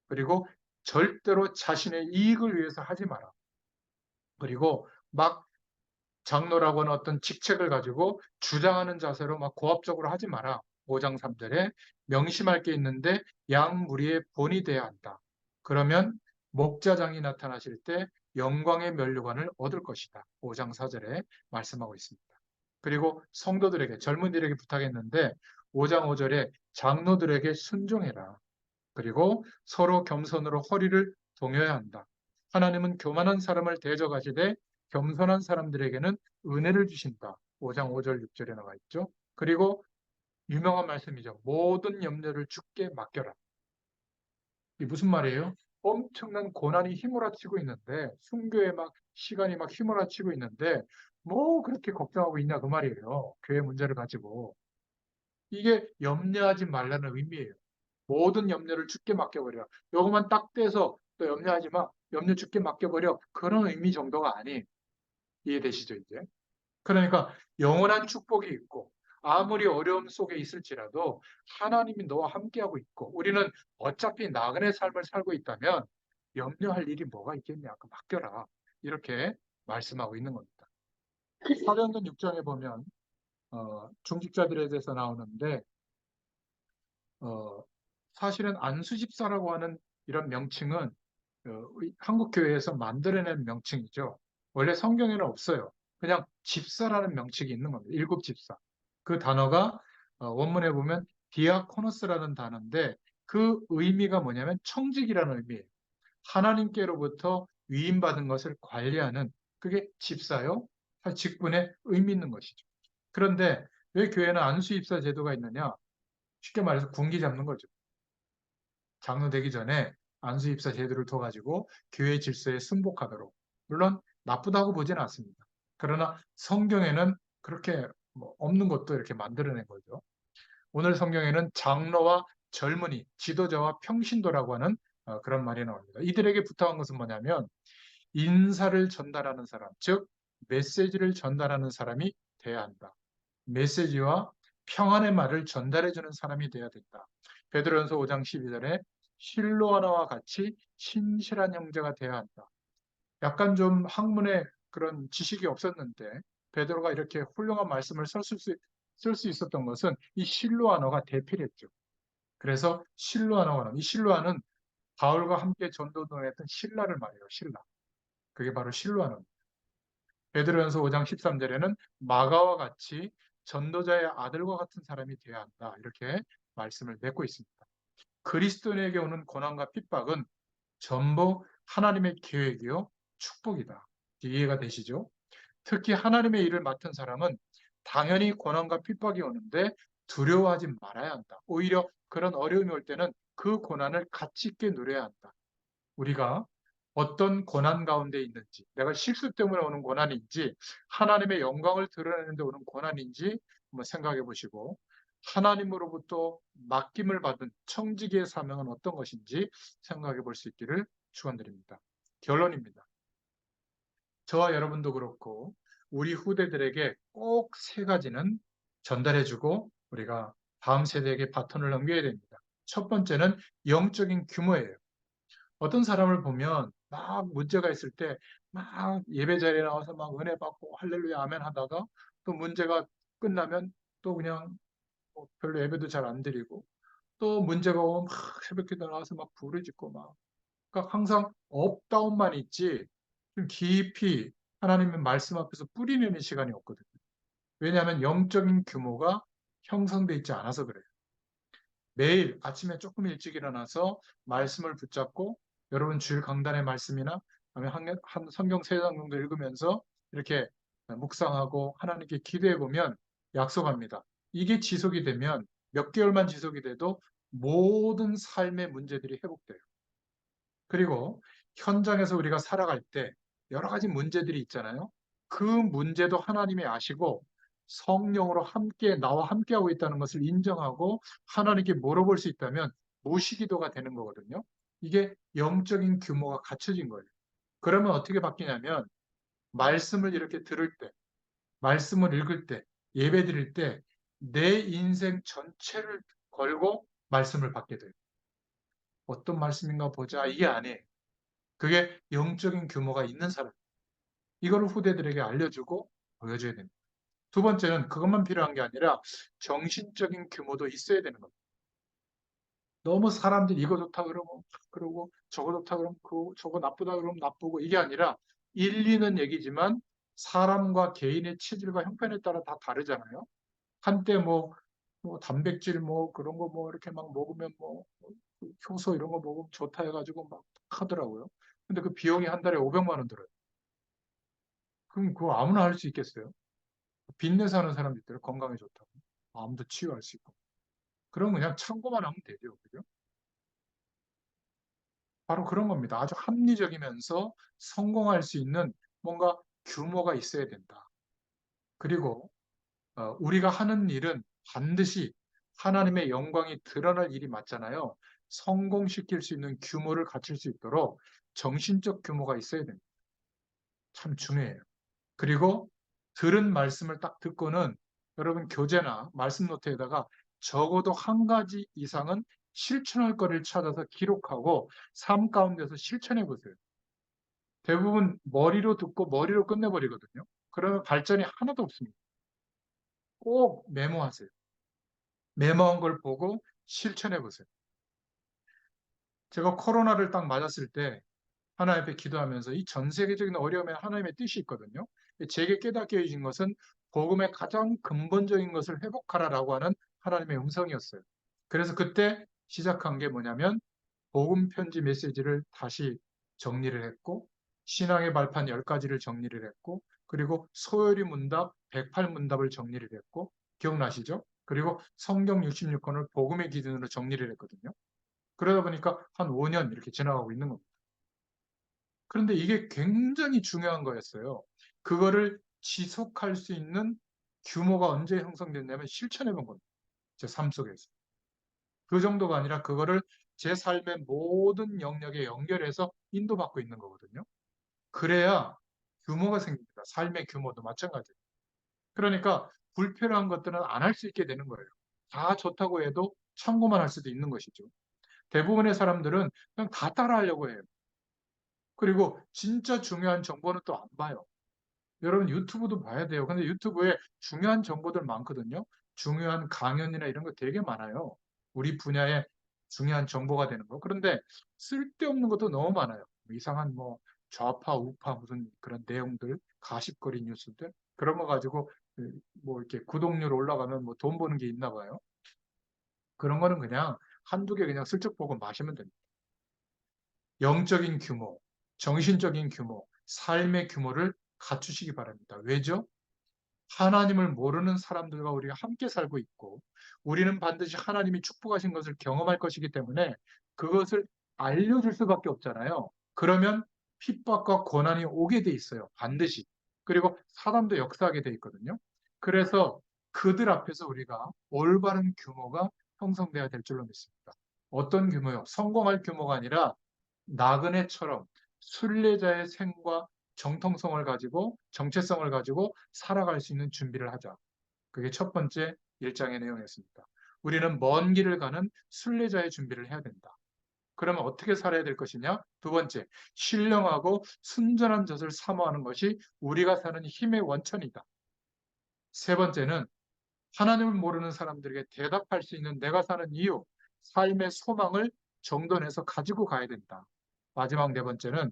그리고 절대로 자신의 이익을 위해서 하지 마라. 그리고 막 장로라고 하는 어떤 직책을 가지고 주장하는 자세로 막 고압적으로 하지 마라. 5장 3절에 명심할 게 있는데 양 무리의 본이 돼야 한다. 그러면 목자장이 나타나실 때 영광의 면류관을 얻을 것이다. 5장 4절에 말씀하고 있습니다. 그리고 성도들에게 젊은이들에게 부탁했는데 5장 5절에 장로들에게 순종해라. 그리고 서로 겸손으로 허리를 동여야 한다. 하나님은 교만한 사람을 대적하시되 겸손한 사람들에게는 은혜를 주신다. 5장 5절 6절에 나와 있죠. 그리고 유명한 말씀이죠. 모든 염려를 주께 맡겨라. 이게 무슨 말이에요? 엄청난 고난이 휘몰아치고 있는데 순교에 막 시간이 막 휘몰아치고 있는데 뭐 그렇게 걱정하고 있냐 그 말이에요. 교회 문제를 가지고. 이게 염려하지 말라는 의미예요. 모든 염려를 주께 맡겨버려. 요것만 딱 떼서 또 염려하지 마. 염려 주께 맡겨버려. 그런 의미 정도가 아니에요. 이해되시죠, 이제? 그러니까 영원한 축복이 있고 아무리 어려움 속에 있을지라도 하나님이 너와 함께하고 있고 우리는 어차피 나그네 삶을 살고 있다면 염려할 일이 뭐가 있겠냐. 그 맡겨라. 이렇게 말씀하고 있는 겁니다. 사도행전 6장에 보면 중직자들에 대해서 나오는데 어, 사실은 안수집사라고 하는 이런 명칭은 한국 교회에서 만들어낸 명칭이죠. 원래 성경에는 없어요. 그냥 집사라는 명칭이 있는 겁니다. 일곱 집사. 그 단어가 원문에 보면 디아코노스라는 단어인데 그 의미가 뭐냐면 청직이라는 의미예요. 하나님께로부터 위임받은 것을 관리하는 그게 집사요. 직분에 의미 있는 것이죠. 그런데 왜 교회는 안수입사 제도가 있느냐? 쉽게 말해서 군기 잡는 거죠. 장로 되기 전에 안수입사 제도를 둬가지고 교회 질서에 순복하도록. 물론 나쁘다고 보지는 않습니다. 그러나 성경에는 그렇게 뭐 없는 것도 이렇게 만들어낸 거죠. 오늘 성경에는 장로와 젊은이, 지도자와 평신도라고 하는 그런 말이 나옵니다. 이들에게 부탁한 것은 뭐냐면 인사를 전달하는 사람, 즉 메시지를 전달하는 사람이 돼야 한다. 메시지와 평안의 말을 전달해주는 사람이 돼야 된다. 베드로전서 5장 12절에 실로아나와 같이 신실한 형제가 돼야 한다. 약간 좀 학문에 그런 지식이 없었는데 베드로가 이렇게 훌륭한 말씀을 쓸 수 있었던 것은 이 실로아나가 대필했죠. 그래서 실로아나가 이 실로아는 바울과 함께 전도동했던 신라를 말해요. 신라. 그게 바로 실로아나입니다. 베드로전서 5장 13절에는 마가와 같이 전도자의 아들과 같은 사람이 되어야 한다. 이렇게 말씀을 맺고 있습니다. 그리스도인에게 오는 고난과 핍박은 전부 하나님의 계획이요 축복이다. 이해가 되시죠? 특히 하나님의 일을 맡은 사람은 당연히 고난과 핍박이 오는데 두려워하지 말아야 한다. 오히려 그런 어려움이 올 때는 그 고난을 가치 있게 누려야 한다. 우리가 어떤 고난 가운데 있는지, 내가 실수 때문에 오는 고난인지, 하나님의 영광을 드러내는 데 오는 고난인지 한번 생각해 보시고, 하나님으로부터 맡김을 받은 청지기의 사명은 어떤 것인지 생각해 볼 수 있기를 축원드립니다. 결론입니다. 저와 여러분도 그렇고, 우리 후대들에게 꼭 세 가지는 전달해주고, 우리가 다음 세대에게 바톤을 넘겨야 됩니다. 첫 번째는 영적인 규모예요. 어떤 사람을 보면 막 문제가 있을 때 막 예배 자리에 나와서 막 은혜 받고 할렐루야 아멘 하다가 또 문제가 끝나면 또 그냥 뭐 별로 예배도 잘 안 드리고 또 문제가 오면 막 새벽기도 나와서 막 부르짖고 막 그러니까 항상 업다운만 있지 좀 깊이 하나님의 말씀 앞에서 뿌리내는 시간이 없거든요. 왜냐하면 영적인 규모가 형성돼 있지 않아서 그래요. 매일 아침에 조금 일찍 일어나서 말씀을 붙잡고 여러분 주일 강단의 말씀이나 아니면 한 성경 3장 정도 읽으면서 이렇게 묵상하고 하나님께 기도해 보면 약속합니다. 이게 지속이 되면 몇 개월만 지속이 돼도 모든 삶의 문제들이 회복돼요. 그리고 현장에서 우리가 살아갈 때 여러 가지 문제들이 있잖아요. 그 문제도 하나님이 아시고 성령으로 함께 나와 함께하고 있다는 것을 인정하고 하나님께 물어볼 수 있다면 무시기도가 되는 거거든요. 이게 영적인 규모가 갖춰진 거예요. 그러면 어떻게 바뀌냐면 말씀을 이렇게 들을 때, 말씀을 읽을 때, 예배 드릴 때 내 인생 전체를 걸고 말씀을 받게 돼요. 어떤 말씀인가 보자 이게 아니에요. 그게 영적인 규모가 있는 사람. 이거를 후대들에게 알려주고 보여줘야 됩니다. 두 번째는 그것만 필요한 게 아니라 정신적인 규모도 있어야 되는 겁니다. 너무 사람들이 이거 좋다 그러고 그러고 저거 좋다 그러면 저거 나쁘다 그러면 나쁘고 이게 아니라 일리는 얘기지만 사람과 개인의 체질과 형편에 따라 다 다르잖아요. 한때 뭐 단백질 뭐 그런 거 뭐 이렇게 막 먹으면 뭐 효소 이런 거 먹으면 좋다 해가지고 막 하더라고요. 근데 그 비용이 한 달에 500만 원 들어요. 그럼 그거 아무나 할 수 있겠어요? 빚내 사는 사람도 있더라고요. 건강에 좋다고. 마음도 치유할 수 있고. 그럼 그냥 참고만 하면 되죠. 그죠? 바로 그런 겁니다. 아주 합리적이면서 성공할 수 있는 뭔가 규모가 있어야 된다. 그리고 우리가 하는 일은 반드시 하나님의 영광이 드러날 일이 맞잖아요. 성공시킬 수 있는 규모를 갖출 수 있도록 정신적 규모가 있어야 됩니다. 참 중요해요. 그리고 들은 말씀을 딱 듣고는 여러분 교재나 말씀 노트에다가 적어도 한 가지 이상은 실천할 거리를 찾아서 기록하고 삶 가운데서 실천해 보세요. 대부분 머리로 듣고 머리로 끝내버리거든요. 그러면 발전이 하나도 없습니다. 꼭 메모하세요. 메모한 걸 보고 실천해 보세요. 제가 코로나를 딱 맞았을 때 하나님 앞에 기도하면서 이 전 세계적인 어려움에 하나님의 뜻이 있거든요. 제게 깨닫게 해주신 것은 복음의 가장 근본적인 것을 회복하라라고 하는 하나님의 음성이었어요. 그래서 그때 시작한 게 뭐냐면 복음 편지 메시지를 다시 정리를 했고 신앙의 발판 10가지를 정리를 했고 그리고 소요리 문답 108문답을 정리를 했고 기억나시죠? 그리고 성경 66권을 복음의 기준으로 정리를 했거든요. 그러다 보니까 한 5년 이렇게 지나가고 있는 겁니다. 그런데 이게 굉장히 중요한 거였어요. 그거를 지속할 수 있는 규모가 언제 형성됐냐면 실천해 본 겁니다. 제 삶 속에서. 그 정도가 아니라 그거를 제 삶의 모든 영역에 연결해서 인도받고 있는 거거든요. 그래야 규모가 생깁니다. 삶의 규모도 마찬가지예요. 그러니까 불필요한 것들은 안 할 수 있게 되는 거예요. 다 좋다고 해도 참고만 할 수도 있는 것이죠. 대부분의 사람들은 그냥 다 따라하려고 해요. 그리고 진짜 중요한 정보는 또 안 봐요. 여러분 유튜브도 봐야 돼요. 근데 유튜브에 중요한 정보들 많거든요. 중요한 강연이나 이런 거 되게 많아요. 우리 분야에 중요한 정보가 되는 거. 그런데 쓸데없는 것도 너무 많아요. 이상한 뭐 좌파, 우파 무슨 그런 내용들, 가십거리 뉴스들 그런 거 가지고 뭐 이렇게 구독률 올라가면 뭐 돈 버는 게 있나 봐요. 그런 거는 그냥 한두 개 그냥 슬쩍 보고 마시면 됩니다. 영적인 규모, 정신적인 규모, 삶의 규모를 갖추시기 바랍니다. 왜죠? 하나님을 모르는 사람들과 우리가 함께 살고 있고 우리는 반드시 하나님이 축복하신 것을 경험할 것이기 때문에 그것을 알려줄 수밖에 없잖아요. 그러면 핍박과 고난이 오게 돼 있어요. 반드시. 그리고 사람도 역사하게 돼 있거든요. 그래서 그들 앞에서 우리가 올바른 규모가 형성돼야 될 줄로 믿습니다. 어떤 규모요? 성공할 규모가 아니라 나그네처럼 순례자의 생과 정통성을 가지고 정체성을 가지고 살아갈 수 있는 준비를 하자. 그게 첫 번째 일장의 내용이었습니다. 우리는 먼 길을 가는 순례자의 준비를 해야 된다. 그러면 어떻게 살아야 될 것이냐? 두 번째, 신령하고 순전한 젖을 사모하는 것이 우리가 사는 힘의 원천이다. 세 번째는 하나님을 모르는 사람들에게 대답할 수 있는 내가 사는 이유, 삶의 소망을 정돈해서 가지고 가야 된다. 마지막 네 번째는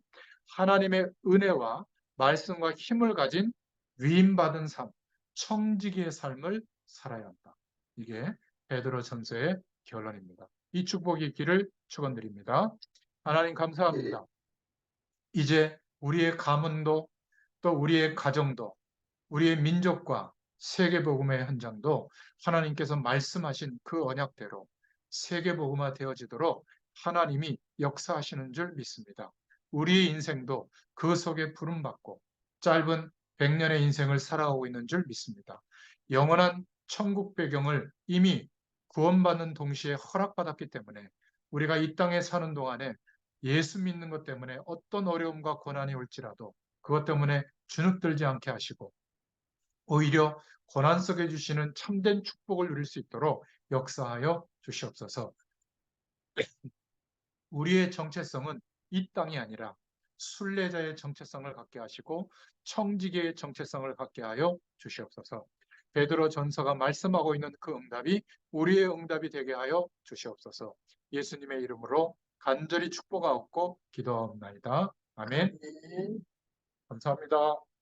하나님의 은혜와 말씀과 힘을 가진 위임받은 삶, 청지기의 삶을 살아야 한다. 이게 베드로 전서의 결론입니다. 이 축복이 있기를 축원드립니다. 하나님 감사합니다. 이제 우리의 가문도 또 우리의 가정도 우리의 민족과 세계복음의 현장도 하나님께서 말씀하신 그 언약대로 세계복음화 되어지도록 하나님이 역사하시는 줄 믿습니다. 우리의 인생도 그 속에 부름받고 짧은 100년의 인생을 살아가고 있는 줄 믿습니다. 영원한 천국 배경을 이미 구원받는 동시에 허락받았기 때문에 우리가 이 땅에 사는 동안에 예수 믿는 것 때문에 어떤 어려움과 고난이 올지라도 그것 때문에 주눅들지 않게 하시고 오히려 고난 속에 주시는 참된 축복을 누릴 수 있도록 역사하여 주시옵소서. 우리의 정체성은 이 땅이 아니라 순례자의 정체성을 갖게 하시고 청지기의 정체성을 갖게 하여 주시옵소서. 베드로 전서가 말씀하고 있는 그 응답이 우리의 응답이 되게 하여 주시옵소서. 예수님의 이름으로 간절히 축복하옵고 기도하옵나이다. 아멘. 아멘. 감사합니다.